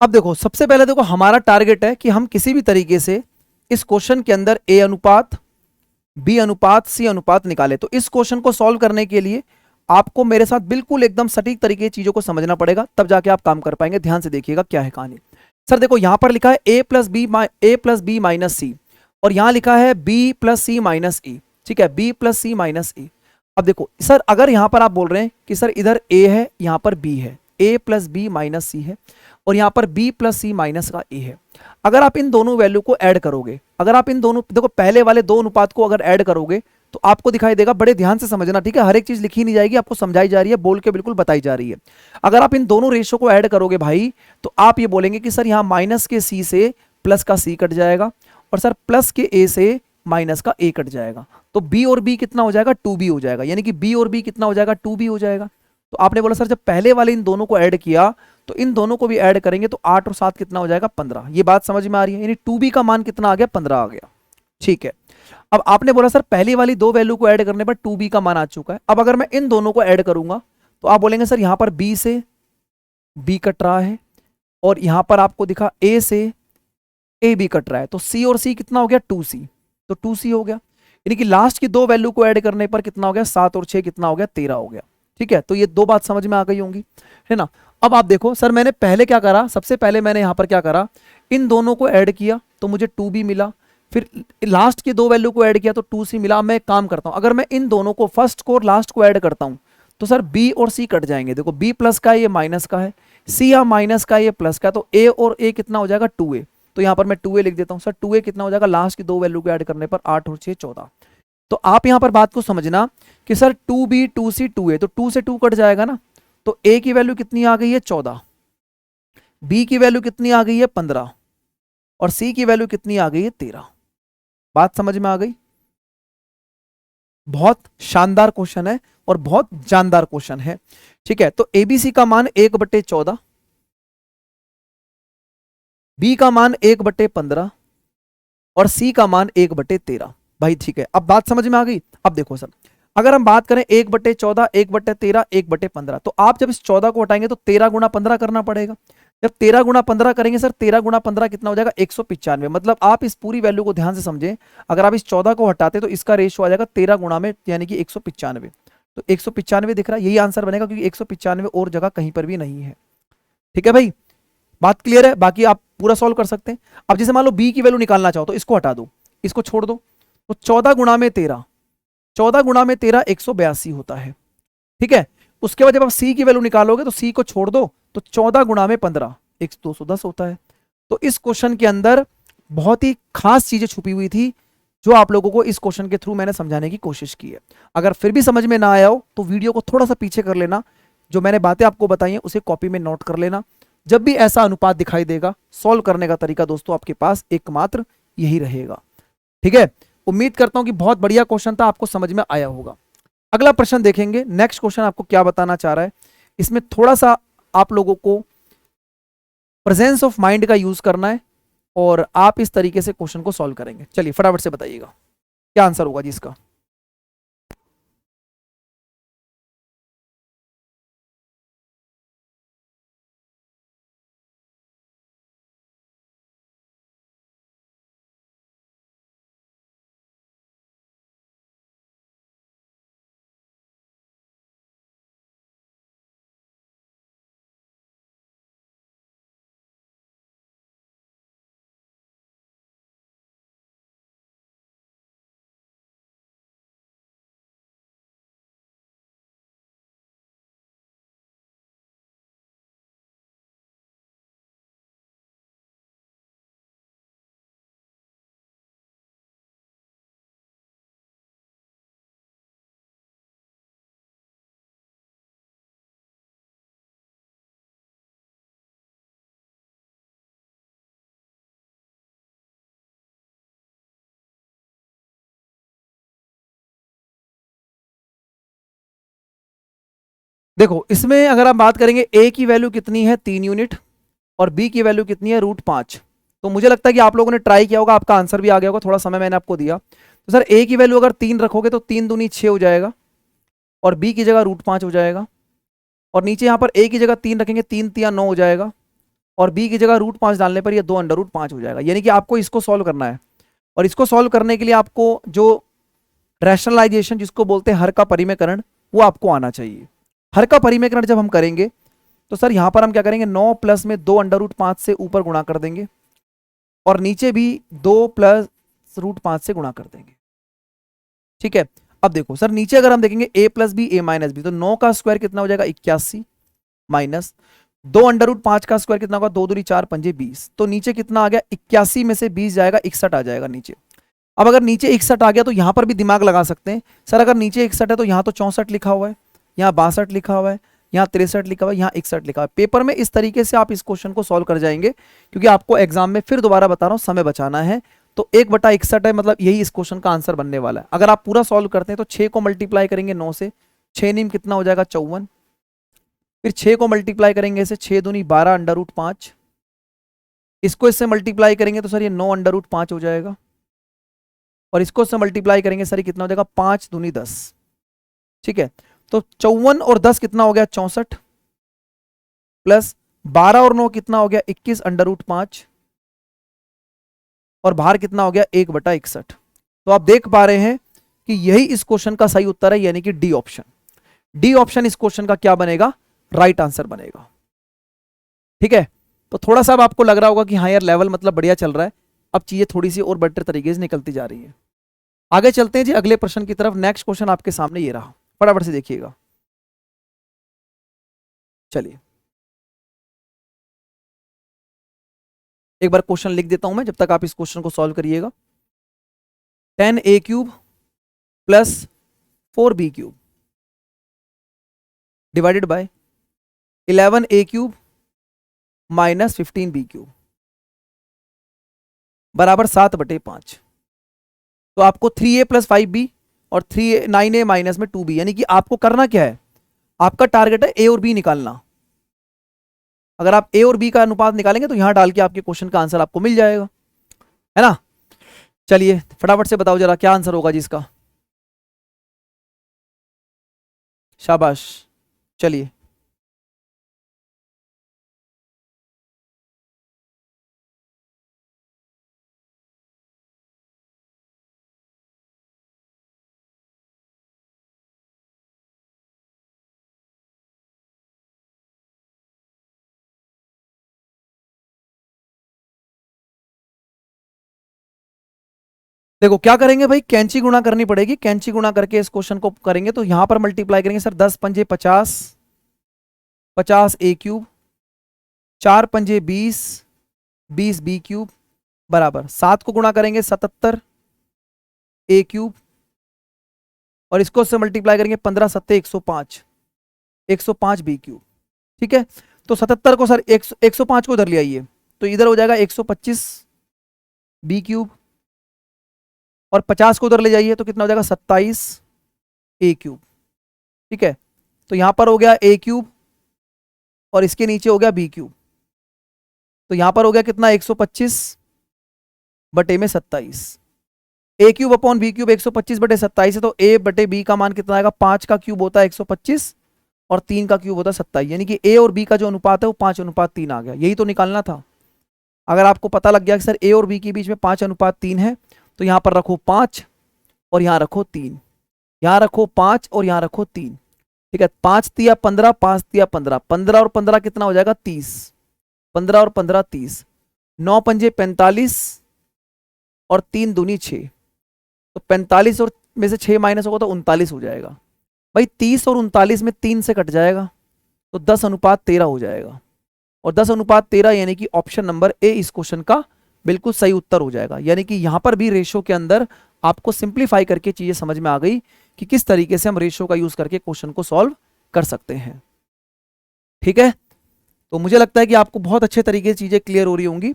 अब देखो सबसे पहले देखो हमारा टारगेट है कि हम किसी भी तरीके से इस क्वेश्चन के अंदर A अनुपात, B अनुपात, C अनुपात निकाले। तो इस क्वेश्चन को सॉल्व करने के लिए आपको मेरे साथ बिल्कुल एकदम सटीक तरीके चीजों को समझना पड़ेगा, तब जाके आप काम कर पाएंगे। ध्यान से देखिएगा क्या है कहानी। सर देखो यहां पर लिखा है a+b माइनस c और यहां लिखा है b+c माइनस e, ठीक है, b+c माइनस e। अब देखो सर अगर यहां पर आप बोल रहे हैं कि सर इधर a है यहां पर b है a प्लस बी माइनस सी है और यहाँ पर b प्लस सी माइनस का a है। अगर आप इन दोनों वैल्यू को ऐड करोगे, अगर आप इन दोनों, देखो पहले वाले दो अनुपात को अगर ऐड करोगे तो आपको दिखाई देगा, बड़े ध्यान से समझना, ठीक है, हर एक चीज लिखी नहीं जाएगी, आपको समझाई जा रही है, बोल के बिल्कुल बताई जा रही है। अगर आप इन दोनों रेशो को ऐड करोगे भाई, तो आप ये बोलेंगे कि सर यहाँ माइनस के सी से प्लस का सी कट जाएगा और सर प्लस के ए से माइनस का ए कट जाएगा, तो बी और बी कितना हो जाएगा, 2b हो जाएगा, यानी कि बी और बी कितना हो जाएगा, 2b हो जाएगा। तो आपने बोला सर जब पहले वाले इन दोनों को ऐड किया तो इन दोनों को भी ऐड करेंगे तो 8 और 7 कितना हो जाएगा, 15। ये बात समझ में आ रही है, यानी 2b का मान कितना आ गया, 15 आ गया। ठीक है, अब आपने बोला सर पहली वाली दो वैल्यू को ऐड करने पर 2b का मान आ चुका है। अब अगर मैं इन दोनों को ऐड करूंगा तो आप बोलेंगे सर यहां पर b से b कट रहा है और यहां पर आपको दिखा a से a भी कट रहा है, तो c और c कितना हो गया, 2c, तो 2c हो गया। यानी कि लास्ट की दो वैल्यू को ऐड करने पर कितना हो गया, 7 और 6 कितना हो गया, 13 हो गया। ठीक है, तो ये दो बात समझ में आ गई होंगी, है ना। अब आप देखो सर मैंने पहले क्या करा, सबसे पहले मैंने यहां पर क्या करा, इन दोनों को ऐड किया तो मुझे 2b मिला, फिर लास्ट की दो वैल्यू को ऐड किया तो 2c मिला। अब मैं एक काम करता हूं, अगर मैं इन दोनों को फर्स्ट को और लास्ट को ऐड करता हूं तो सर b और c कट जाएंगे। देखो b प्लस का है, ये माइनस का है, c यहाँ माइनस का है, ये प्लस का है, तो a और a कितना हो जाएगा, 2a। तो यहां पर मैं 2a लिख देता हूं। सर 2a कितना हो जाएगा, लास्ट की दो वैल्यू को ऐड करने पर 8 और 6 14। तो आप यहां पर बात को समझना कि सर 2b 2c 2a, तो 2 से 2 कट जाएगा ना, तो a की वैल्यू कितनी आ गई है, 14, b की वैल्यू कितनी आ गई है, 15 और c की वैल्यू कितनी आ गई है, 13। बात समझ में आ गई। बहुत शानदार क्वेश्चन है और बहुत जानदार क्वेश्चन है। ठीक है, तो एबीसी का मान 1/14, बी का मान 1/15 और सी का मान 1/13। भाई ठीक है, अब बात समझ में आ गई। अब देखो सर अगर हम बात करें 1/14 1/13 1/15, तो आप जब इस 14 को हटाएंगे तो 13 गुणा 15 करना पड़ेगा। जब 13 गुणा 15 करेंगे सर, 13 गुणा 15 कितना हो जाएगा, 195। मतलब आप इस पूरी वैल्यू को ध्यान से समझें, अगर आप इस 14 को हटाते तो इसका रेशियो आ जाएगा 13 गुणा में, यानी कि 195। तो 195 दिख रहा है, यही आंसर बनेगा, क्योंकि 195 और जगह कहीं पर भी नहीं है। ठीक है भाई, बात क्लियर है, बाकी आप पूरा सॉल्व कर सकते हैं। अब जैसे मान लो बी की वैल्यू निकालना चाहो तो इसको हटा दो, इसको छोड़ दो, तो 14 गुणा में 13, 14 गुणा में 13 182 होता है। ठीक है, उसके बाद जब आप सी की वैल्यू निकालोगे तो सी को छोड़ दो, तो 14 गुणा में 15 210 होता है। तो इस क्वेश्चन के अंदर बहुत ही खास चीजें छुपी हुई थी जो आप लोगों को इस क्वेश्चन के थ्रू मैंने समझाने की कोशिश की है। अगर फिर भी समझ में ना आया हो तो वीडियो को थोड़ा सा पीछे कर लेना, जो मैंने बातें आपको बताई हैं उसे कॉपी में नोट कर लेना। जब भी ऐसा अनुपात दिखाई देगा, सॉल्व करने का तरीका दोस्तों आपके पास एकमात्र यही रहेगा। ठीक है, उम्मीद करता हूं कि बहुत बढ़िया क्वेश्चन था, आपको समझ में आया होगा। अगला प्रश्न देखेंगे, नेक्स्ट क्वेश्चन आपको क्या बताना चाह रहा है। इसमें थोड़ा सा आप लोगों को प्रेजेंस ऑफ माइंड का यूज करना है और आप इस तरीके से क्वेश्चन को सॉल्व करेंगे। चलिए फटाफट से बताइएगा क्या आंसर होगा जी इसका। देखो इसमें अगर आप बात करेंगे ए की वैल्यू कितनी है 3 यूनिट और बी की वैल्यू कितनी है √5, तो मुझे लगता है कि आप लोगों ने ट्राई किया होगा, आपका आंसर भी आ गया होगा, थोड़ा समय मैंने आपको दिया। तो सर ए की वैल्यू अगर 3 रखोगे तो 3 दूनी 6 हो जाएगा और बी की जगह √5 हो जाएगा, और नीचे यहाँ पर ए की जगह 3 रखेंगे, 3 3 9 हो जाएगा, और बी की जगह √5 डालने पर ये 2 √5 हो जाएगा। यानी कि आपको इसको सॉल्व करना है, और इसको सॉल्व करने के लिए आपको जो रैशनलाइजेशन जिसको बोलते हैं हर का परिमेयकरण, वो आपको आना चाहिए। हर का परिमेयकरण जब हम करेंगे तो सर यहां पर हम क्या करेंगे, 9 प्लस में 2 √5 से ऊपर गुणा कर देंगे और नीचे भी 2 प्लस √5 से गुणा कर देंगे। ठीक है, अब देखो सर नीचे अगर हम देखेंगे a plus B A minus B, तो 9 का स्क्वायर कितना हो जाएगा 81, माइनस 2 √5 का स्क्वायर कितना होगा, 2×2=4, 5×20, तो नीचे कितना आ गया, 81 में से 20 जाएगा, 61 आ जाएगा नीचे। अब अगर नीचे 61 आ गया तो यहां पर भी दिमाग लगा सकते हैं, सर अगर नीचे 61 है तो यहाँ तो 64 लिखा हुआ है, यहाँ 62 लिखा हुआ है, यहाँ 63 लिखा हुआ है, यहाँ 61 लिखा हुआ है। पेपर में इस तरीके से आप इस क्वेश्चन को सॉल्व कर जाएंगे, क्योंकि आपको एग्जाम में फिर दोबारा बता रहा हूँ समय बचाना है। तो 1/61 है, मतलब यही इस क्वेश्चन का आंसर बनने वाला है। अगर आप पूरा सॉल्व करते हैं तो 6 को मल्टीप्लाई करेंगे 9 से, 6 नीम कितना हो जाएगा, 54। फिर 6 को मल्टीप्लाई करेंगे इसे, 6×2=12 √5, इसको इससे मल्टीप्लाई करेंगे तो सर ये 9 √5 हो जाएगा, और इसको इससे मल्टीप्लाई करेंगे सर ये कितना हो जाएगा, 5×10। ठीक है, तो 54 और 10 कितना हो गया, 64, प्लस 12 और 9 कितना हो गया, 21 √5, और बाहर कितना हो गया, 1/61। तो आप देख पा रहे हैं कि यही इस क्वेश्चन का सही उत्तर है, यानी कि डी ऑप्शन। डी ऑप्शन इस क्वेश्चन का क्या बनेगा, राइट आंसर बनेगा। ठीक है, तो थोड़ा सा अब आपको लग रहा होगा कि हाँ यार लेवल मतलब बढ़िया चल रहा है, अब चीजें थोड़ी सी और बेटर तरीके से निकलती जा रही है। आगे चलते हैं जी अगले प्रश्न की तरफ। नेक्स्ट क्वेश्चन आपके सामने ये रहा, फटाफट से देखिएगा। चलिए एक बार क्वेश्चन लिख देता हूं मैं, जब तक आप इस क्वेश्चन को सॉल्व करिएगा। 10a³ plus 4b³ divided by 11a³ minus 15b³ बराबर 7/5। तो आपको 3a प्लस 5b और 9a माइनस में 2b, यानी कि आपको करना क्या है, आपका टारगेट है a और b निकालना। अगर आप a और b का अनुपात निकालेंगे तो यहां डाल के आपके क्वेश्चन का आंसर आपको मिल जाएगा, है ना। चलिए फटाफट से बताओ जरा क्या आंसर होगा जिसका, शाबाश। चलिए देखो क्या करेंगे भाई, कैंची गुणा करनी पड़ेगी, कैंची गुणा करके इस क्वेश्चन को करेंगे तो यहां पर मल्टीप्लाई करेंगे सर, 10×5 = 50, 50a³ 4×5 = 20, 20b³ बराबर 7 को गुणा करेंगे 77a³ और इसको से मल्टीप्लाई करेंगे 15 7 105, 105b³। ठीक है, तो 77 को सर 105 को उधर ले आइए तो इधर हो जाएगा 125b³ और 50 को उधर ले जाइए तो कितना हो जाएगा 27a³। ठीक है, तो यहां पर हो गया a³ और इसके नीचे हो गया b³, तो यहां पर हो गया कितना 125/27, a³ अपॉन b³ 125/27 है, तो a/b का मान कितना आएगा, 5 का क्यूब होता है 125 और 3 का क्यूब होता है 27, यानी कि a और b का जो अनुपात है वो 5:3 आ गया। यही तो निकालना था। अगर आपको पता लग गया कि सर a और b के बीच में 5:3 है तो यहां पर रखो 5 और यहां रखो 3, यहां रखो 5 और यहां रखो 3। ठीक है, 5 तिया 15, 5 तिया 15, 15 और 15 कितना हो जाएगा 30, 15 और 15 30, 9 पंजे 45 और 3 दूनी 6, तो 45 और में से 6 माइनस होगा तो 39 हो जाएगा। भाई 30 और 39 में 3 से कट जाएगा तो 10:13 हो जाएगा, और 10:13 यानी कि ऑप्शन नंबर ए इस क्वेश्चन का बिल्कुल सही उत्तर हो जाएगा। यानी कि यहां पर भी रेशो के अंदर आपको सिंप्लीफाई करके चीजें समझ में आ गई कि किस तरीके से हम रेशो का यूज करके क्वेश्चन को सॉल्व कर सकते हैं। ठीक है, तो मुझे लगता है कि आपको बहुत अच्छे तरीके से चीजें क्लियर हो रही होंगी।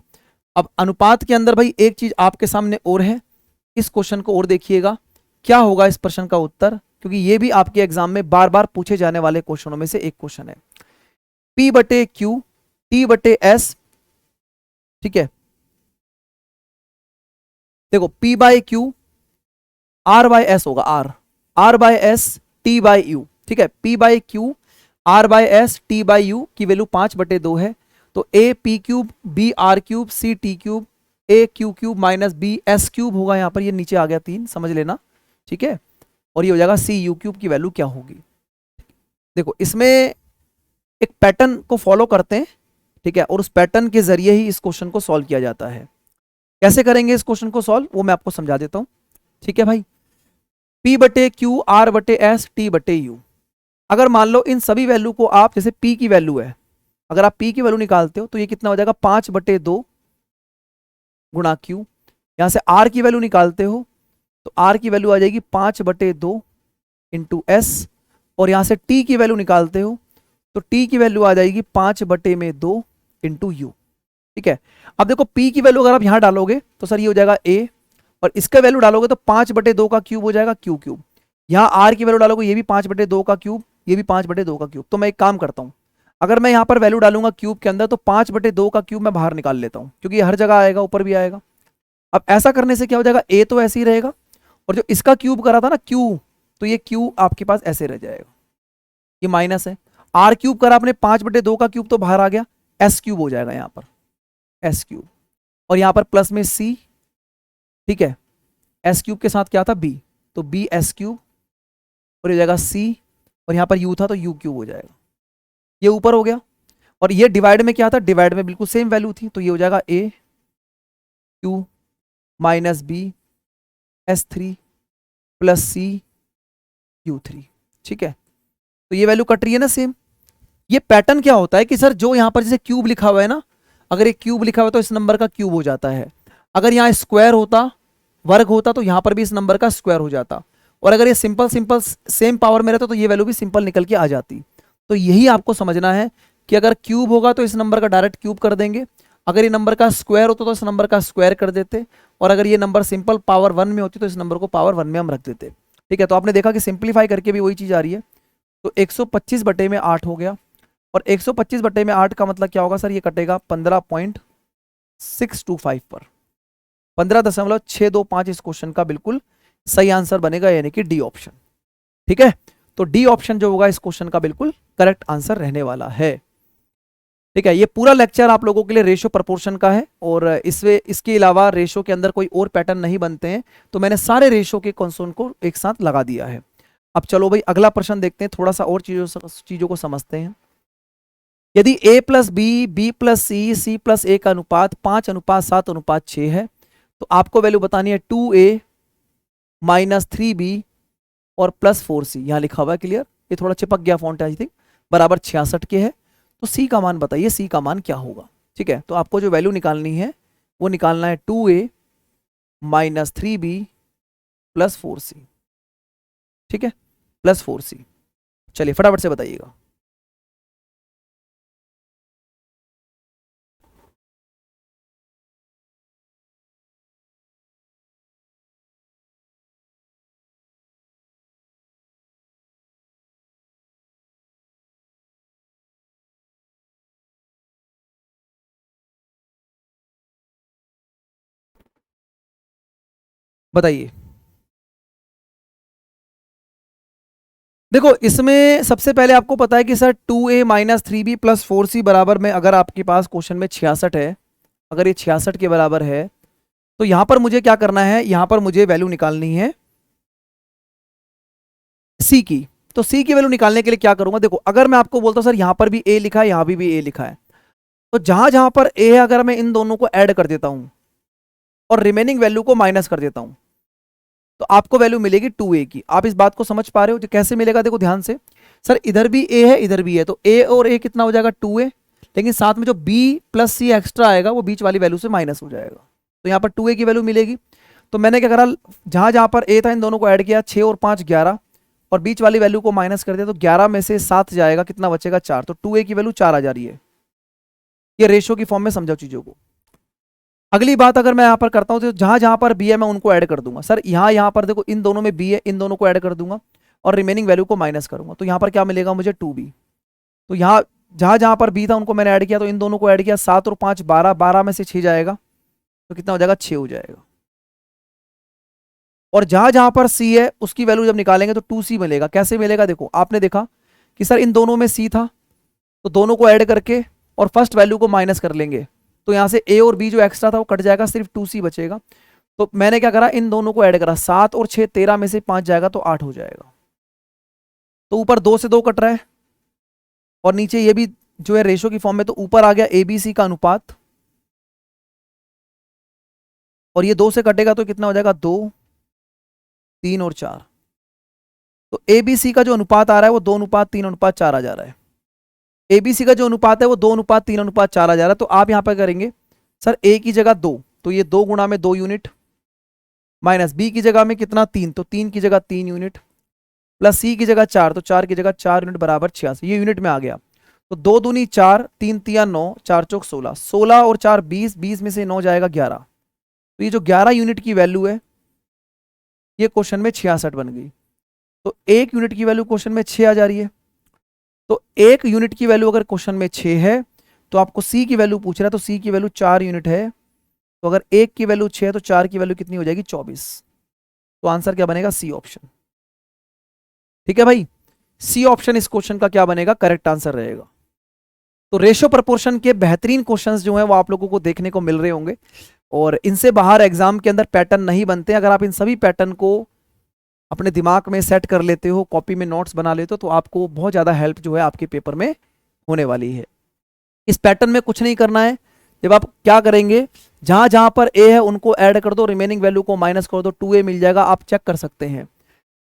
अब अनुपात के अंदर भाई एक चीज आपके सामने और है, इस क्वेश्चन को और देखिएगा क्या होगा इस प्रश्न का उत्तर, क्योंकि ये भी आपके एग्जाम में बार बार पूछे जाने वाले क्वेश्चनों में से एक क्वेश्चन है। P/Q T/S, ठीक है, देखो P/Q R/S होगा, R/S T/U। ठीक है, P/Q R/S T/U की वैल्यू 5/2 है, तो A P³ B R³ C T³ A Q³ minus B S³ होगा, यहां पर ये नीचे आ गया 3, समझ लेना। ठीक है, और ये हो जाएगा C U³ की वैल्यू क्या होगी। देखो इसमें एक पैटर्न को फॉलो करते हैं, ठीक है, और उस पैटर्न के जरिए ही इस क्वेश्चन को सॉल्व किया जाता है। कैसे करेंगे इस क्वेश्चन को सॉल्व वो मैं आपको समझा देता हूं। ठीक है भाई, P/Q R/S T/U, अगर मान लो इन सभी वैल्यू को आप, जैसे p की वैल्यू है, अगर आप p की वैल्यू निकालते हो तो ये कितना हो जाएगा 5/2 गुणा q। यहां से r की वैल्यू निकालते हो तो r की वैल्यू आ जाएगी 5/2 इंटू एस, और यहां से t की वैल्यू निकालते हो तो t की वैल्यू आ जाएगी 5/2 इंटू यू। ठीक है, अब देखो p की वैल्यू अगर आप यहां डालोगे तो सर ये हो जाएगा a, और इसका वैल्यू डालोगे तो 5/2 का क्यूब हो जाएगा क्यू क्यूब। यहाँ r की वैल्यू डालोगे ये भी 5/2 का क्यूब, ये भी 5/2 का क्यूब। तो मैं एक काम करता हूँ, अगर मैं यहाँ पर वैल्यू डालूंगा क्यूब के अंदर तो 5/2 का क्यूब मैं बाहर निकाल लेता हूँ, क्योंकि ये हर जगह आएगा, ऊपर भी आएगा। अब ऐसा करने से क्या हो जाएगा, a तो ऐसे ही रहेगा, और जो इसका क्यूब करा था ना q, तो ये q आपके पास ऐसे रह जाएगा, ये माइनस है। r क्यूब करा आपने 5/2 का क्यूब तो बाहर आ गया, s क्यूब हो जाएगा यहाँ पर, s क्यूब, और यहाँ पर प्लस में c। ठीक है, s क्यूब के साथ क्या था b, तो b s क्यूब, और ये हो जाएगा c, और यहाँ पर u था तो u क्यूब हो जाएगा, ये ऊपर हो गया। और ये डिवाइड में क्या था, डिवाइड में बिल्कुल सेम वैल्यू थी, तो ये हो जाएगा a Q minus B s3 plus c u3। ठीक है, तो ये वैल्यू कट रही है ना सेम। ये पैटर्न क्या होता है कि सर जो यहाँ पर जैसे क्यूब लिखा हुआ है ना, अगर एक क्यूब लिखा हुआ है तो इस नंबर का क्यूब हो जाता है, अगर यहाँ स्क्वायर होता, वर्ग होता, तो यहाँ पर भी इस नंबर का स्क्वायर हो जाता, और अगर ये सिंपल सिंपल सेम पावर में रहता तो ये वैल्यू भी सिंपल निकल के आ जाती। तो यही आपको समझना है कि अगर क्यूब होगा तो इस नंबर का डायरेक्ट क्यूब कर देंगे, अगर ये नंबर का स्क्वायर होता तो इस नंबर का स्क्वायर कर देते, और अगर ये नंबर सिंपल पावर 1 में होती तो इस नंबर को पावर 1 में हम रख देते। ठीक है, तो आपने देखा कि सिंप्लीफाई करके भी वही चीज़ आ रही है। तो 125/8 हो गया, और 125/8 का मतलब क्या होगा सर, ये कटेगा 15.625 पर, 15.625 इस क्वेश्चन का बिल्कुल सही आंसर बनेगा, यानी कि डी ऑप्शन। ठीक है, तो डी ऑप्शन जो होगा इस क्वेश्चन का बिल्कुल करेक्ट आंसर रहने वाला है। ठीक है, ये पूरा लेक्चर आप लोगों के लिए रेशो प्रपोर्शन का है, और इसके अलावा रेशो के अंदर कोई और पैटर्न नहीं बनते हैं, तो मैंने सारे रेशो के कॉन्सेप्ट को एक साथ लगा दिया है। अब चलो भाई अगला प्रश्न देखते हैं, थोड़ा सा और चीजों को समझते हैं। यदि a plus b plus c plus a का अनुपात 5:7:6 है, तो आपको वैल्यू बतानी है 2a माइनस 3b और प्लस 4c। यहाँ लिखा हुआ है क्लियर, ये थोड़ा चिपक गया फॉन्ट आई थिंक, बराबर 66 के है। तो c का मान बताइए, c का मान क्या होगा। ठीक है, तो आपको जो वैल्यू निकालनी है वो निकालना है 2a minus 3b plus 4c। ठीक है, प्लस 4c। चलिए फटाफट से बताइएगा। बताइए। देखो इसमें सबसे पहले आपको पता है कि sir 2a minus 3b plus 4c बराबर में, अगर आपके पास क्वेश्चन में 66 है, अगर ये 66 के बराबर है, तो यहां पर मुझे क्या करना है, यहां पर मुझे वैल्यू निकालनी है c की। तो c की वैल्यू निकालने के लिए क्या करूंगा, देखो अगर मैं आपको बोलता हूं सर यहां पर भी a लिखा है, यहां भी a लिखा है, तो जहां जहां पर a है अगर मैं इन दोनों को ऐड कर देता हूं और रिमेनिंग वैल्यू को माइनस कर देता हूं, तो आपको वैल्यू मिलेगी 2a की। आप इस बात को समझ पा रहे हो, जो कैसे मिलेगा देखो ध्यान से। सर इधर भी a है इधर भी है, तो a और a कितना हो जाएगा 2a, लेकिन साथ में जो b प्लस c एक्स्ट्रा आएगा वो बीच वाली वैल्यू से माइनस हो जाएगा, तो यहाँ पर 2a की वैल्यू मिलेगी। तो मैंने क्या करा, जहां जहां पर a था इन दोनों को ऐड किया, 6 और 5 11, और बीच वाली वैल्यू को माइनस कर दिया, तो 11 में से 7 जाएगा, कितना बचेगा 4, तो 2a की वैल्यू 4 आ जा रही है। ये रेशो की फॉर्म में समझाओ चीजों को। अगली बात अगर मैं यहाँ पर करता हूँ तो जहां जहां पर b है मैं उनको ऐड कर दूंगा। सर यहाँ पर देखो इन दोनों में b है, इन दोनों को ऐड कर दूंगा और रिमेनिंग वैल्यू को माइनस करूंगा, तो यहाँ पर क्या मिलेगा मुझे 2b। तो यहाँ जहां जहां पर b था उनको मैंने ऐड किया, तो इन दोनों को ऐड किया, 7 और 5 12, 12 में से 6 जाएगा, तो कितना हो जाएगा 6 हो जाएगा। और जहां जहां पर c है उसकी वैल्यू जब निकालेंगे तो 2c मिलेगा। कैसे मिलेगा, देखो आपने देखा कि सर इन दोनों में c था, तो दोनों को ऐड करके और फर्स्ट वैल्यू को माइनस कर लेंगे, तो यहाँ से a और b जो एक्स्ट्रा था वो कट जाएगा, सिर्फ 2c बचेगा। तो मैंने क्या करा, इन दोनों को ऐड करा, 7 और 6 13 में से 5 जाएगा तो 8 हो जाएगा। तो ऊपर 2 से 2 कट रहा है, और नीचे ये भी जो है रेशो की फॉर्म में, तो ऊपर आ गया ABC का अनुपात, और ये 2 से कटेगा तो कितना हो जाएगा 2 3 और 4, तो एबीसी का जो अनुपात आ रहा है वो 2:3:4 आ जा रहा है। एबीसी का जो अनुपात है वो 2:3:4 आ जा रहा है। तो आप यहां पर करेंगे सर ए की जगह 2, तो ये 2 गुणा में 2 यूनिट, माइनस बी की जगह में कितना 3, तो 3 की जगह 3 यूनिट, प्लस सी की जगह 4, तो 4 की जगह 4 यूनिट बराबर 86। ये यूनिट में आ गया। तो 2 दूनी 4, 3 तिया 9, 4 चौक 16, 16 और 4 20, 20 में से 9 जाएगा 11। तो ये जो 11 यूनिट की वैल्यू है ये क्वेश्चन में 66 बन गई। तो एक यूनिट की वैल्यू क्वेश्चन में 6 आ जा रही है। तो एक यूनिट की वैल्यू अगर क्वेश्चन में 6 है तो आपको सी की वैल्यू पूछ रहा है, तो सी की वैल्यू 4 यूनिट है। तो अगर एक की वैल्यू 6 है तो 4 की वैल्यू कितनी हो जाएगी 24। तो आंसर क्या बनेगा सी ऑप्शन। ठीक है भाई, सी ऑप्शन इस क्वेश्चन का क्या बनेगा, करेक्ट आंसर रहेगा। तो रेशो प्रपोर्शन के बेहतरीन क्वेश्चंस जो हैं वो आप लोगों को देखने को मिल रहे होंगे, और इनसे बाहर एग्जाम के अंदर पैटर्न नहीं बनते। अगर आप इन सभी पैटर्न को अपने दिमाग में सेट कर लेते हो, कॉपी में नोट्स बना लेते हो, तो आपको बहुत ज़्यादा हेल्प जो है आपके पेपर में होने वाली है। इस पैटर्न में कुछ नहीं करना है। जब आप क्या करेंगे, जहां जहां पर ए है उनको ऐड कर दो, रिमेनिंग वैल्यू को माइनस कर दो, 2a मिल जाएगा, आप चेक कर सकते हैं।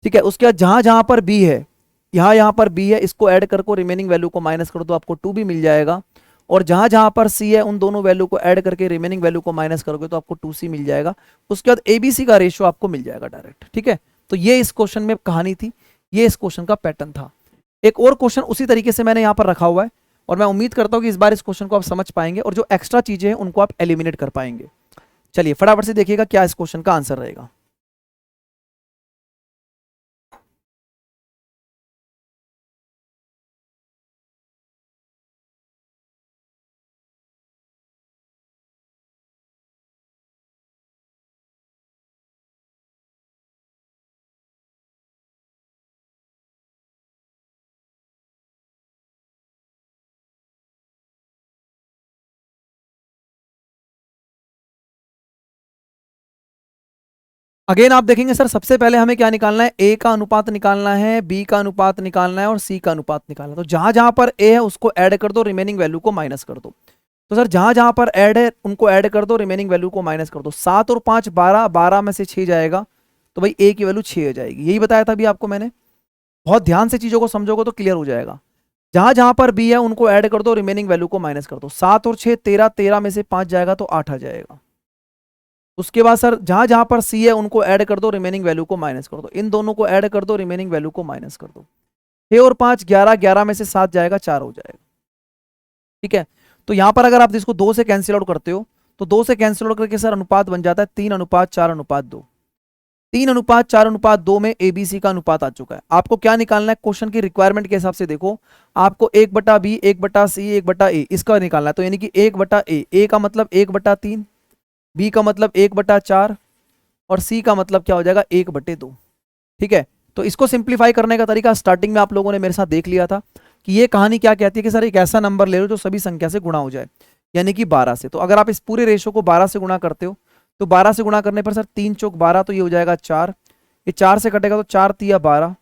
ठीक है, उसके बाद जहां जहां पर बी है, यहाँ यहाँ पर बी है, इसको ऐड करके रिमेनिंग वैल्यू को माइनस कर दो, आपको 2 भी मिल जाएगा। और जहां जहां पर सी है उन दोनों वैल्यू को ऐड करके रिमेनिंग वैल्यू को माइनस करोगे तो आपको 2c मिल जाएगा। उसके बाद एबीसी का रेशियो आपको मिल जाएगा डायरेक्ट। ठीक है, तो ये इस क्वेश्चन में कहानी थी, ये इस क्वेश्चन का पैटर्न था। एक और क्वेश्चन उसी तरीके से मैंने यहाँ पर रखा हुआ है, और मैं उम्मीद करता हूँ कि इस बार इस क्वेश्चन को आप समझ पाएंगे और जो एक्स्ट्रा चीजें हैं उनको आप एलिमिनेट कर पाएंगे। चलिए फटाफट से देखिएगा क्या इस क्वेश्चन का आंसर रहेगा। अगेन आप देखेंगे सर, सबसे पहले हमें क्या निकालना है, ए का अनुपात निकालना है, बी का अनुपात निकालना है और सी का अनुपात निकालना है। तो जहां जहां पर ए है उसको ऐड कर दो, रिमेनिंग वैल्यू को माइनस कर दो। तो सर जहां जहां पर ऐड है उनको ऐड कर दो, रिमेनिंग वैल्यू को माइनस कर दो। 7 और 5 12, 12 में से 6 जाएगा, तो भाई ए की वैल्यू 6 हो जाएगी। यही बताया था अभी आपको मैंने, बहुत ध्यान से चीजों को समझोगे तो क्लियर हो जाएगा। जहां जहां पर बी है उनको ऐड कर दो, रिमेनिंग वैल्यू को माइनस कर दो। 7 और 6 13, 13 में से 5 जाएगा तो 8 आ जाएगा। उसके बाद सर जहां जहां पर सी है उनको ऐड कर दो, रिमेनिंग वैल्यू को माइनस कर दो। इन दोनों को ऐड कर दो, रिमेनिंग वैल्यू को माइनस कर दो। 6 और 5 11, 11 में से 7 जाएगा, 4 हो जाएगा। ठीक है, तो यहां पर अगर आप इसको 2 से कैंसिल आउट करते हो तो 2 से कैंसिल आउट करके सर अनुपात बन जाता है 3:4:2। 3:4:2 में एबीसी का अनुपात आ चुका है। आपको क्या निकालना है, क्वेश्चन की रिक्वायरमेंट के हिसाब से देखो, आपको 1/b, 1/c, 1/a इसका निकालना है। तो यानी कि 1/a, ए का मतलब 1/3, बी का मतलब 1/4 और सी का मतलब क्या हो जाएगा 1/2। ठीक है, तो इसको सिंप्लीफाई करने का तरीका स्टार्टिंग में आप लोगों ने मेरे साथ देख लिया था कि ये कहानी क्या कहती है कि सर एक ऐसा नंबर ले लो जो सभी संख्या से गुणा हो जाए, यानी कि 12 से। तो अगर आप इस पूरे रेशो को 12 से गुणा करते हो तो 12 से गुणा करने पर सर 3 चौक 12, तो ये हो जाएगा 4। ये 4 से कटेगा तो 4 तिया 12,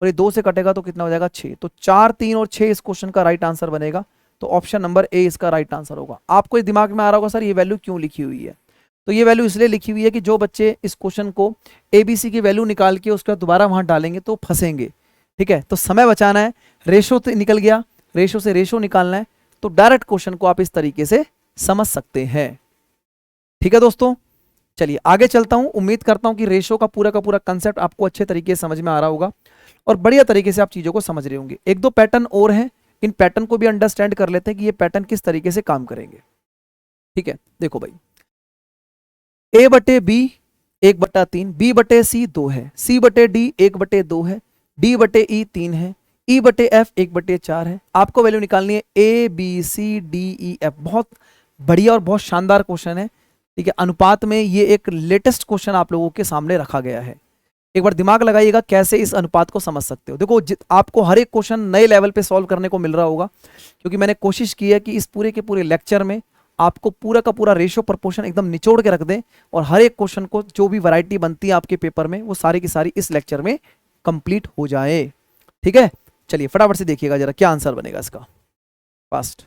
और ये 2 से कटेगा तो कितना हो जाएगा 6। तो 4, 3 और 6 इस क्वेश्चन का राइट आंसर बनेगा। तो ऑप्शन नंबर ए इसका राइट आंसर होगा। आपको इस दिमाग में आ रहा होगा सर ये वैल्यू क्यों लिखी हुई है, तो ये वैल्यू इसलिए लिखी हुई है कि जो बच्चे इस क्वेश्चन को एबीसी की वैल्यू निकाल के उसके बाद दोबारा वहां डालेंगे तो फंसेंगे। ठीक है, तो समय बचाना है, रेशो तो निकल गया, रेशो से रेशो निकालना है, तो डायरेक्ट क्वेश्चन को आप इस तरीके से समझ सकते हैं। ठीक है दोस्तों, चलिए आगे चलता हूं। उम्मीद करता हूं कि रेशो का पूरा कंसेप्ट आपको अच्छे तरीके से समझ में आ रहा होगा और बढ़िया तरीके से आप चीजों को समझ रहे होंगे। एक दो पैटर्न और हैं, इन पैटर्न को भी अंडरस्टैंड कर लेते हैं कि ये पैटर्न किस तरीके से काम करेंगे। ठीक है, देखो भाई, a/b 1/3, b/c 2 है, c/d 1/2 है, d/e 3 है, e/f 1/4 है। आपको वैल्यू निकालनी है a b c d e f। बहुत बढ़िया और बहुत शानदार क्वेश्चन है। ठीक है, अनुपात में ये एक लेटेस्ट क्वेश्चन आप लोगों के सामने रखा गया है। एक बार दिमाग लगाइएगा कैसे इस अनुपात को समझ सकते हो। देखो आपको हर एक क्वेश्चन नए लेवल पे सॉल्व करने को मिल रहा होगा, क्योंकि मैंने कोशिश की है कि इस पूरे के पूरे लेक्चर में आपको पूरा का पूरा रेशियो प्रपोर्शन एकदम निचोड़ के रख दें, और हर एक क्वेश्चन को जो भी वैरायटी बनती है आपके पेपर में वो सारी की सारी इस लेक्चर में कंप्लीट हो जाए। ठीक है, चलिए फटाफट से देखिएगा जरा क्या आंसर बनेगा इसका, फास्ट।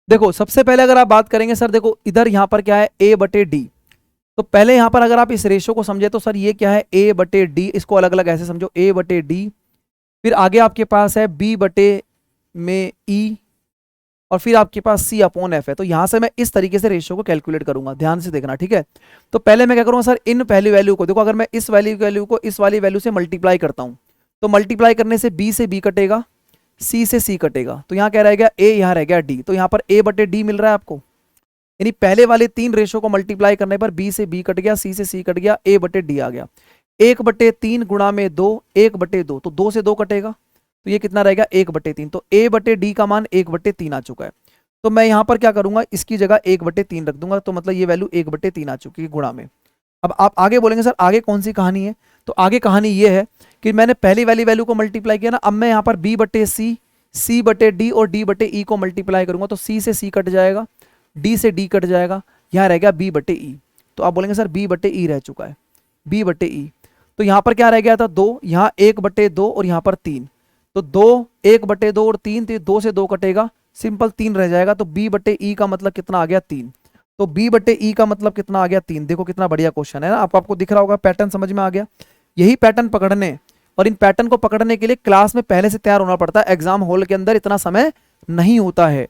देखो सबसे पहले अगर आप बात करेंगे सर, देखो इधर यहां पर क्या है, a बटे डी। तो पहले यहां पर अगर आप इस रेशो को समझे तो सर ये क्या है, a बटे डी, इसको अलग अलग ऐसे समझो, a बटे डी। फिर आगे आपके पास है b बटे में e, और फिर आपके पास c अपॉन एफ है। तो यहां से मैं इस तरीके से रेशियो को कैलकुलेट करूंगा, ध्यान से देखना, ठीक है। तो पहले मैं क्या करूंगा सर, इन पहली वैल्यू को देखो, अगर मैं इस वैल्यू को इस वाली वैल्यू से मल्टीप्लाई करता हूं, तो मल्टीप्लाई करने से b से b कटेगा, c से c कटेगा, तो यहाँ क्या रहेगा, a, यहाँ रह गया d। तो यहाँ पर a बटे डी मिल रहा है आपको, यानी पहले वाले तीन रेशो को मल्टीप्लाई करने पर b से b कट गया, c से c कट गया, a बटे डी आ गया। 1/3 गुणा में 2, 1/2, तो 2 से 2 कटेगा, तो ये कितना रहेगा, 1/3। तो a बटे डी का मान 1/3 आ चुका है। तो मैं यहाँ पर क्या करूंगा, इसकी जगह 1/3 रख दूंगा, तो मतलब ये वैल्यू 1/3 आ चुकी है गुणा में। अब आप आगे बोलेंगे सर आगे कौन सी कहानी है, तो आगे कहानी ये है कि मैंने पहली वाली वैल्यू को मल्टीप्लाई किया ना, अब मैं यहाँ पर b बटे सी, c बटे डी और d बटे ई को मल्टीप्लाई करूंगा, तो c से c कट जाएगा, d से d कट जाएगा, यहाँ रह गया b बटे ई। तो आप बोलेंगे सर b बटे ई रह चुका है, b बटे ई। तो यहाँ पर क्या रह गया था, 2, यहाँ 1/2 और यहाँ पर 3, तो 2, 1/2 और 3, तो 2 से 2 कटेगा, सिंपल 3 रह जाएगा। तो b बटे ई का मतलब कितना आ गया, 3। तो b बटे ई का मतलब कितना आ गया, 3। देखो कितना बढ़िया क्वेश्चन है ना, आपको दिख रहा होगा, पैटर्न समझ में आ गया। यही पैटर्न पकड़ने और इन पैटर्न को पकड़ने के लिए क्लास में पहले से तैयार होना पड़ता है, एग्जाम हॉल के अंदर इतना समय नहीं होता है।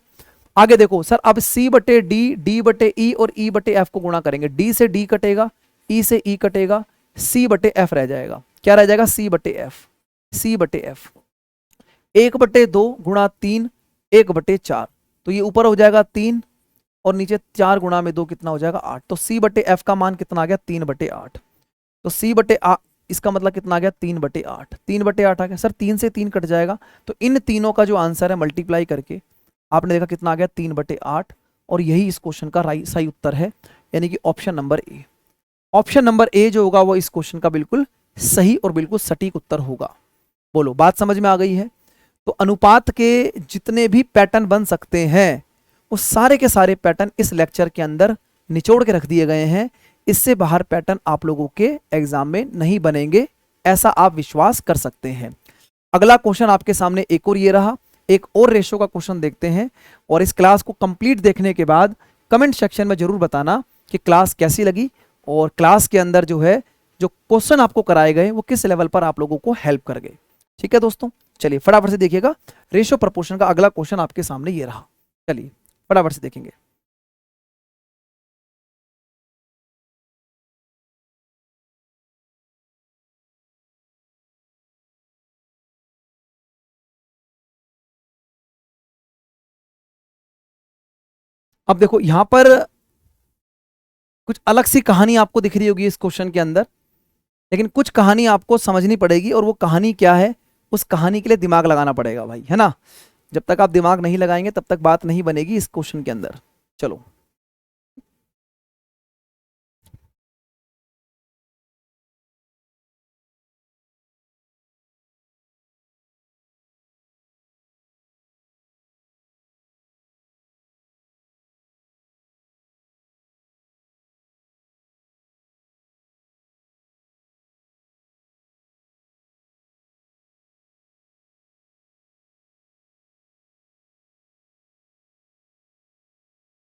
आगे देखो सर, अब c बटे डी, d बटे ई और e बटे एफ को गुणा करेंगे, d से d कटेगा, e से e कटेगा, c बटे एफ रह जाएगा। क्या रह जाएगा, c बटे एफ, c बटे एफ। 1/2 गुणा 3, 1/4, तो ये ऊपर हो जाएगा 3 और नीचे 4 गुणा में 2 कितना हो जाएगा, 8। तो c बटे एफ का मान कितना आ गया, 3/8। तो c बटे इसका मतलब कितना आ गया, 3/8, 3/8 आ गया सर, 3 से 3 कट जाएगा। तो इन तीनों का जो आंसर है मल्टीप्लाई करके आपने देखा कितना आ गया, 3/8, और यही इस क्वेश्चन का सही उत्तर है, यानी कि option number A. Option number A जो होगा वो इस क्वेश्चन का बिल्कुल सही और बिल्कुल सटीक उत्तर होगा। बोलो बात समझ में आ गई है। तो अनुपात के जितने भी पैटर्न बन सकते हैं वो सारे के सारे पैटर्न इस लेक्चर के अंदर निचोड़ के रख दिए गए हैं। इससे बाहर पैटर्न आप लोगों के एग्जाम में नहीं बनेंगे, ऐसा आप विश्वास कर सकते हैं। अगला क्वेश्चन आपके सामने एक और ये रहा, एक और रेशो का क्वेश्चन देखते हैं। और इस क्लास को कंप्लीट देखने के बाद कमेंट सेक्शन में जरूर बताना कि क्लास कैसी लगी और क्लास के अंदर जो है जो क्वेश्चन आपको कराए गए वो किस लेवल पर आप लोगों को हेल्प कर गए। ठीक है दोस्तों, चलिए फटाफट से देखिएगा। रेशो प्रपोर्शन का अगला क्वेश्चन आपके सामने ये रहा, चलिए फटाफट से देखेंगे। अब देखो यहां पर कुछ अलग सी कहानी आपको दिख रही होगी इस क्वेश्चन के अंदर, लेकिन कुछ कहानी आपको समझनी पड़ेगी, और वो कहानी क्या है उस कहानी के लिए दिमाग लगाना पड़ेगा भाई, है ना। जब तक आप दिमाग नहीं लगाएंगे तब तक बात नहीं बनेगी इस क्वेश्चन के अंदर। चलो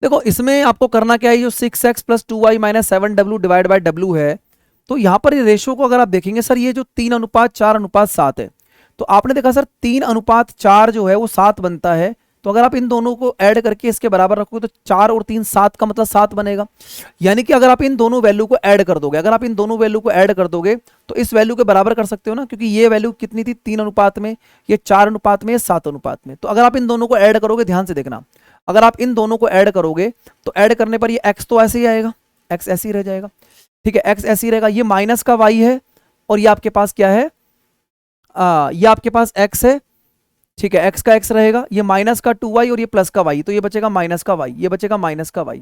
देखो इसमें आपको करना क्या है, जो 6x plus 2y minus 7w divide by w है, तो यहाँ पर ये रेशो को अगर आप देखेंगे सर, ये जो 3:4:7 है, तो आपने देखा सर 3:4 जो है वो 7 बनता है। तो अगर आप इन दोनों को ऐड करके इसके बराबर रखोगे तो 4 और 3 7 का मतलब 7 बनेगा। यानी कि अगर आप इन दोनों वैल्यू को ऐड कर दोगे, अगर आप इन दोनों वैल्यू को ऐड कर दोगे तो इस वैल्यू के बराबर कर सकते हो ना, क्योंकि ये वैल्यू कितनी थी, 3 अनुपात में, ये 4 अनुपात में, 7 अनुपात में। तो अगर आप इन दोनों को ऐड करोगे, ध्यान से देखना, अगर आप इन दोनों को ऐड करोगे तो ऐड करने पर ये x तो ऐसे ही आएगा, x ऐसे ही रह जाएगा, ठीक है, x ऐसे ही रहेगा। ये माइनस का y है और ये आपके पास क्या है, ये आपके पास x है, ठीक है, x का x रहेगा, ये माइनस का 2y और ये प्लस का y, तो ये बचेगा माइनस का y, ये बचेगा माइनस का y।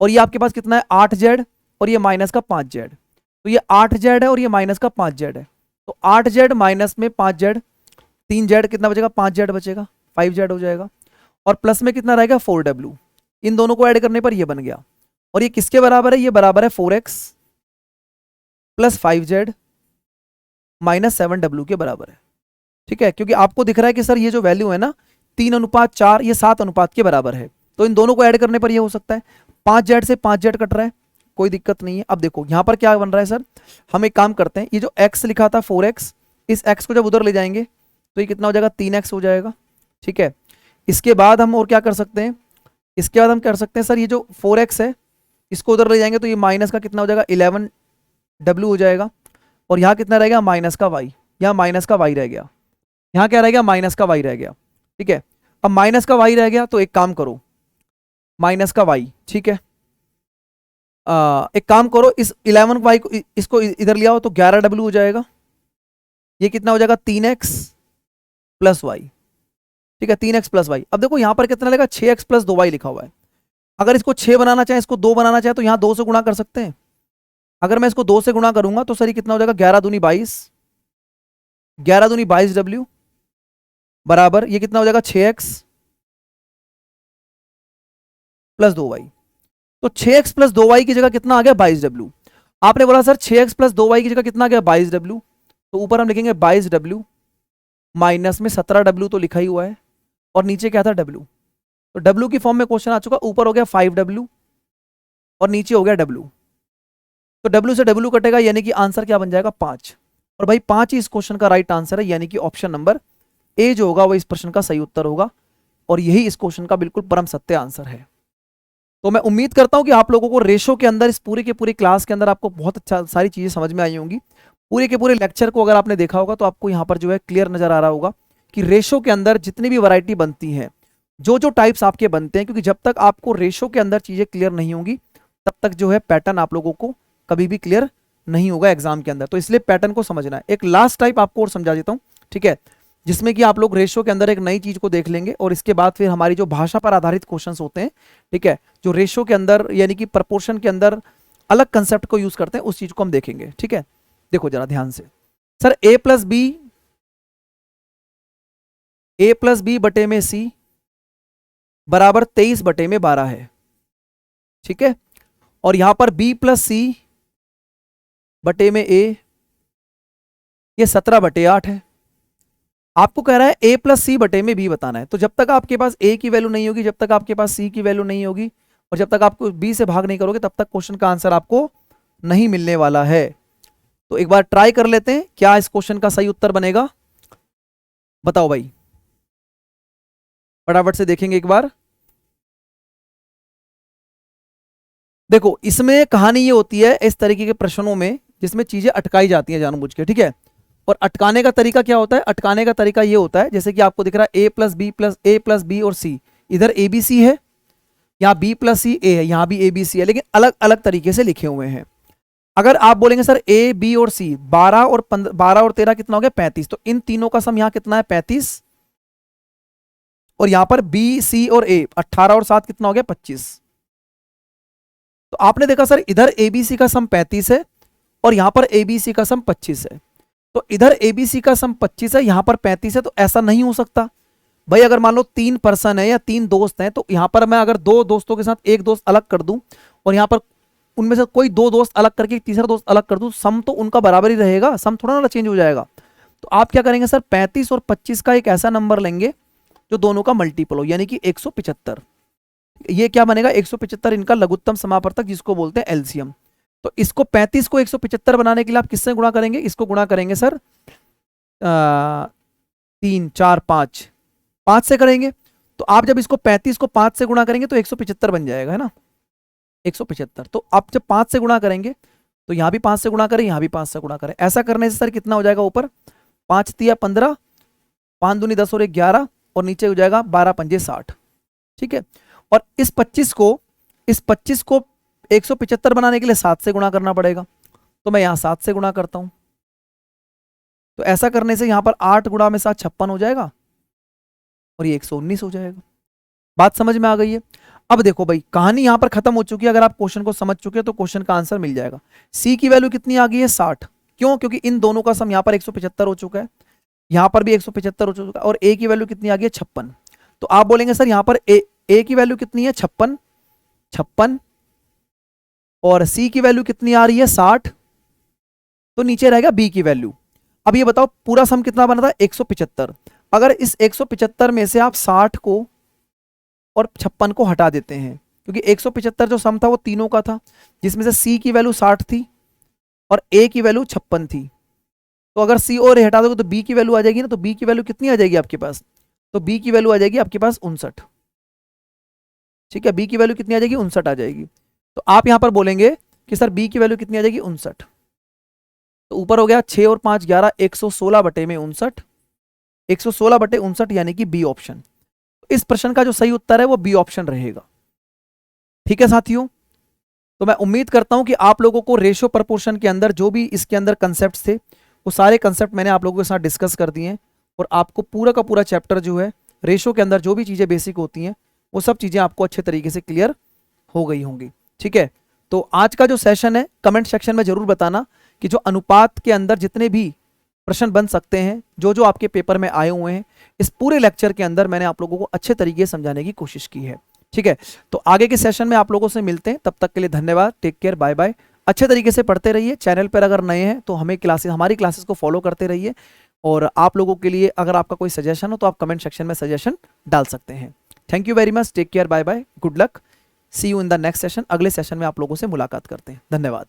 और ये आपके पास कितना है, 8z और ये माइनस का 5z, तो ये 8z है और ये माइनस का 5z है। तो 8z माइनस में 5z, 3z कितना बचेगा, 5z बचेगा, 5z हो जाएगा। और प्लस में कितना रहेगा, 4w। इन दोनों को ऐड करने पर ये बन गया। और ये किसके बराबर है, ये बराबर है 4x plus 5z minus 7w के बराबर है। ठीक है, क्योंकि आपको दिख रहा है कि सर ये जो वैल्यू है ना 3:4 ये 7 अनुपात के बराबर है। तो इन दोनों को ऐड करने पर ये हो सकता है। 5z से 5z कट रहा है, कोई दिक्कत नहीं है। अब देखो यहाँ पर क्या बन रहा है सर, हम एक काम करते हैं, ये जो x लिखा था 4x, इस x को जब उधर ले जाएंगे तो ये कितना हो जाएगा, 3x हो जाएगा। ठीक है, इसके बाद हम और क्या कर सकते हैं, इसके बाद हम कर सकते हैं सर, ये जो 4x है इसको उधर ले जाएंगे तो ये माइनस का कितना हो जाएगा, 11w हो जाएगा। और यहाँ कितना रहेगा, माइनस का y, यहाँ माइनस का y रह गया, यहाँ क्या रह गया, माइनस का y रह गया। ठीक है, अब माइनस का y रह गया तो एक काम करो, माइनस का y, ठीक है, एक काम करो, इस 11y को इसको इधर ले आओ तो 11w हो जाएगा। ये कितना हो जाएगा, 3x प्लस वाई। ठीक है, 3x प्लस वाई। अब देखो यहाँ पर कितना लगेगा, 6x प्लस 2y लिखा हुआ है। अगर इसको 6 बनाना चाहे, इसको 2 बनाना चाहे तो यहाँ 2 से गुणा कर सकते हैं। अगर मैं इसको 2 से गुणा करूंगा तो सर ये कितना हो जाएगा, 11 दूनी 22, 11 दूनी 22w बराबर ये कितना हो जाएगा, 6x प्लस 2y। तो 6x प्लस 2y की जगह कितना आ गया, 22w। आपने बोला सर 6x प्लस 2y की जगह कितना आ गया, 22w, तो ऊपर हम लिखेंगे 22w माइनस में 17w तो लिखा ही हुआ है, और नीचे क्या था, w। तो w की फॉर्म में क्वेश्चन आ चुका, ऊपर हो गया 5w और नीचे हो गया w। तो w से w कटेगा, यानी कि आंसर क्या बन जाएगा, 5। और भाई 5 ही इस क्वेश्चन का राइट आंसर है, यानी कि ऑप्शन नंबर ए जो होगा वो इस प्रश्न का सही उत्तर होगा, और यही इस क्वेश्चन का बिल्कुल परम सत्य आंसर है। तो मैं उम्मीद करता हूं कि आप लोगों को रेशो के अंदर, इस पूरे के पूरे क्लास के अंदर आपको बहुत अच्छा सारी चीजें समझ में आई होंगी। पूरे के पूरे लेक्चर को अगर आपने देखा होगा तो आपको यहाँ पर जो है क्लियर नजर आ रहा होगा कि रेशो के अंदर जितनी भी वैरायटी बनती है, जो जो टाइप्स आपके बनते हैं, क्योंकि जब तक आपको रेशो के अंदर चीजें क्लियर नहीं होंगी तब तक जो है पैटर्न आप लोगों को कभी भी क्लियर नहीं होगा एग्जाम के अंदर। तो इसलिए पैटर्न को समझना है। एक लास्ट टाइप आपको और समझा देता हूँ, ठीक है, जिसमें कि आप लोग रेशो के अंदर एक नई चीज को देख लेंगे, और इसके बाद फिर हमारी जो भाषा पर आधारित क्वेश्चंस होते हैं, ठीक है, जो रेशो के अंदर यानी कि प्रपोर्शन के अंदर अलग कंसेप्ट को यूज करते हैं, उस चीज को हम देखेंगे। ठीक है, देखो जरा ध्यान से, सर a प्लस बी बटे में c बराबर 23 बटे में 12 है। ठीक है, और यहां पर b प्लस c बटे में a ये 17 बटे 8 है। आपको कह रहा है a प्लस c बटे में b बताना है। तो जब तक आपके पास a की वैल्यू नहीं होगी, जब तक आपके पास c की वैल्यू नहीं होगी, और जब तक आपको b से भाग नहीं करोगे, तब तक क्वेश्चन का आंसर आपको नहीं मिलने वाला है। तो एक बार ट्राई कर लेते हैं, क्या इस क्वेश्चन का सही उत्तर बनेगा, बताओ भाई, फटाफट से देखेंगे एक बार। देखो इसमें कहानी ये होती है इस तरीके के प्रश्नों में जिसमें चीजें अटकाई जाती हैं जानबूझ के। ठीक है, और अटकाने का तरीका क्या होता है, अटकाने का तरीका ये होता है, जैसे कि आपको दिख रहा है a प्लस बी और c, इधर a b c है, यहाँ b प्लस सी a है, यहाँ भी a b c है, लेकिन अलग अलग तरीके से लिखे हुए हैं। अगर आप बोलेंगे सर a b और c 12 और 13 कितना हो गया, 35, तो इन तीनों का सम यहाँ कितना है, 35, और यहां पर b c और a 18 और 7 कितना हो गया, 25। तो आपने देखा सर इधर abc का सम 35 है और यहां पर abc का सम 25 है, तो इधर abc का सम 25 है, यहां पर 35 है, तो ऐसा नहीं हो सकता भाई। अगर मान लो 3 पर्सन है या 3 दोस्त हैं, तो यहां पर मैं अगर 2 दोस्तों के साथ एक दोस्त अलग कर दूं और यहां पर उनमें से कोई 2 दोस्त अलग करके तीसरा दोस्त अलग कर दूं, सम तो उनका बराबर ही रहेगा, सम थोड़ा ना चेंज हो जाएगा। तो आप क्या करेंगे सर, 35 और 25 का एक ऐसा नंबर लेंगे जो दोनों का मल्टीपल हो, यानी कि 175। ये क्या बनेगा, 175 इनका लघुत्तम समापवर्तक, जिसको बोलते हैं एलसीएम। तो इसको 35 को 175 बनाने के लिए आप किससे गुणा करेंगे, इसको गुणा करेंगे सर 3 4 5 5 से करेंगे। तो आप जब इसको 35 को 5 से गुणा करेंगे तो 175 बन जाएगा, है ना, 175। तो आप जब 5 से गुणा करेंगे तो यहां भी 5 से गुणा करें, यहां भी 5 से गुणा करें। ऐसा करने से सर कितना हो जाएगा, ऊपर 5 तिया 15, 5 दूनी 10 और 1 11, और नीचे हो जाएगा 12 पंजे 60। ठीक है, और इस 25 को 175 बनाने के लिए 7 से गुणा करना पड़ेगा, तो मैं यहां 7 से गुणा करता हूं। तो ऐसा करने से यहां पर 8 गुणा में 7 56 हो जाएगा, और ये 119 हो जाएगा। बात समझ में आ गई है। अब देखो भाई कहानी यहां पर खत्म हो चुकी है। अगर आप क्वेश्चन को समझ चुके हैं तो क्वेश्चन का आंसर मिल जाएगा। सी की वैल्यू कितनी आ गई है, 60। क्यों, क्योंकि इन दोनों का सम यहां पर 175 हो चुका है, यहां पर भी 175 हो चुका है, और ए की वैल्यू कितनी आ गई है, 56। तो आप बोलेंगे सर यहां पर ए की वैल्यू कितनी है, 56, और सी की वैल्यू कितनी आ रही है, 60, तो नीचे रहेगा बी की वैल्यू। अब ये बताओ पूरा सम कितना बना था, 175। अगर इस 175 में से आप 60 को और 56 को हटा देते हैं, क्योंकि 175 जो सम था वो तीनों का था, जिसमें से सी की वैल्यू 60 थी और ए की वैल्यू 56 थी। तो अगर सी और ए हटा दोगे तो बी की वैल्यू आ जाएगी ना, तो बी की वैल्यू कितनी आ जाएगी आपके पास, तो बी की वैल्यू आ जाएगी आपके पास 59। ठीक है, बी की वैल्यू कितनी आ जाएगी, 59 आ जाएगी। तो आप यहां पर बोलेंगे कि सर बी की वैल्यू कितनी आ जाएगी, 59। तो ऊपर हो गया 6 और 5 11, 116 बटे में 59, 116 बटे 59 यानी कि बी ऑप्शन। इस प्रश्न का जो सही उत्तर है वो बी ऑप्शन रहेगा। ठीक है साथियों, तो मैं उम्मीद करता हूं कि आप लोगों को रेशियो प्रपोर्शन के अंदर जो भी इसके अंदर कंसेप्ट थे वो सारे कंसेप्ट मैंने आप लोगों के साथ डिस्कस कर दिए हैं, और आपको पूरा का पूरा चैप्टर जो है रेशियो के अंदर जो भी चीज़ें बेसिक होती हैं वो सब चीज़ें आपको अच्छे तरीके से क्लियर हो गई होंगी। ठीक है, तो आज का जो सेशन है कमेंट सेक्शन में जरूर बताना कि जो अनुपात के अंदर जितने भी प्रश्न बन सकते हैं, जो जो आपके पेपर में आए हुए हैं, इस पूरे लेक्चर के अंदर मैंने आप लोगों को अच्छे तरीके से समझाने की कोशिश की है। ठीक है, तो आगे के सेशन में आप लोगों से मिलते हैं, तब तक के लिए धन्यवाद, टेक केयर, बाय बाय। अच्छे तरीके से पढ़ते रहिए, चैनल पर अगर नए हैं तो हमारी क्लासेस को फॉलो करते रहिए, और आप लोगों के लिए अगर आपका कोई सजेशन हो तो आप कमेंट सेक्शन में सजेशन डाल सकते हैं। Thank you very much, take care, bye bye, good luck, see you in the next session. अगले सेशन में आप लोगों से मुलाकात करते हैं, धन्यवाद।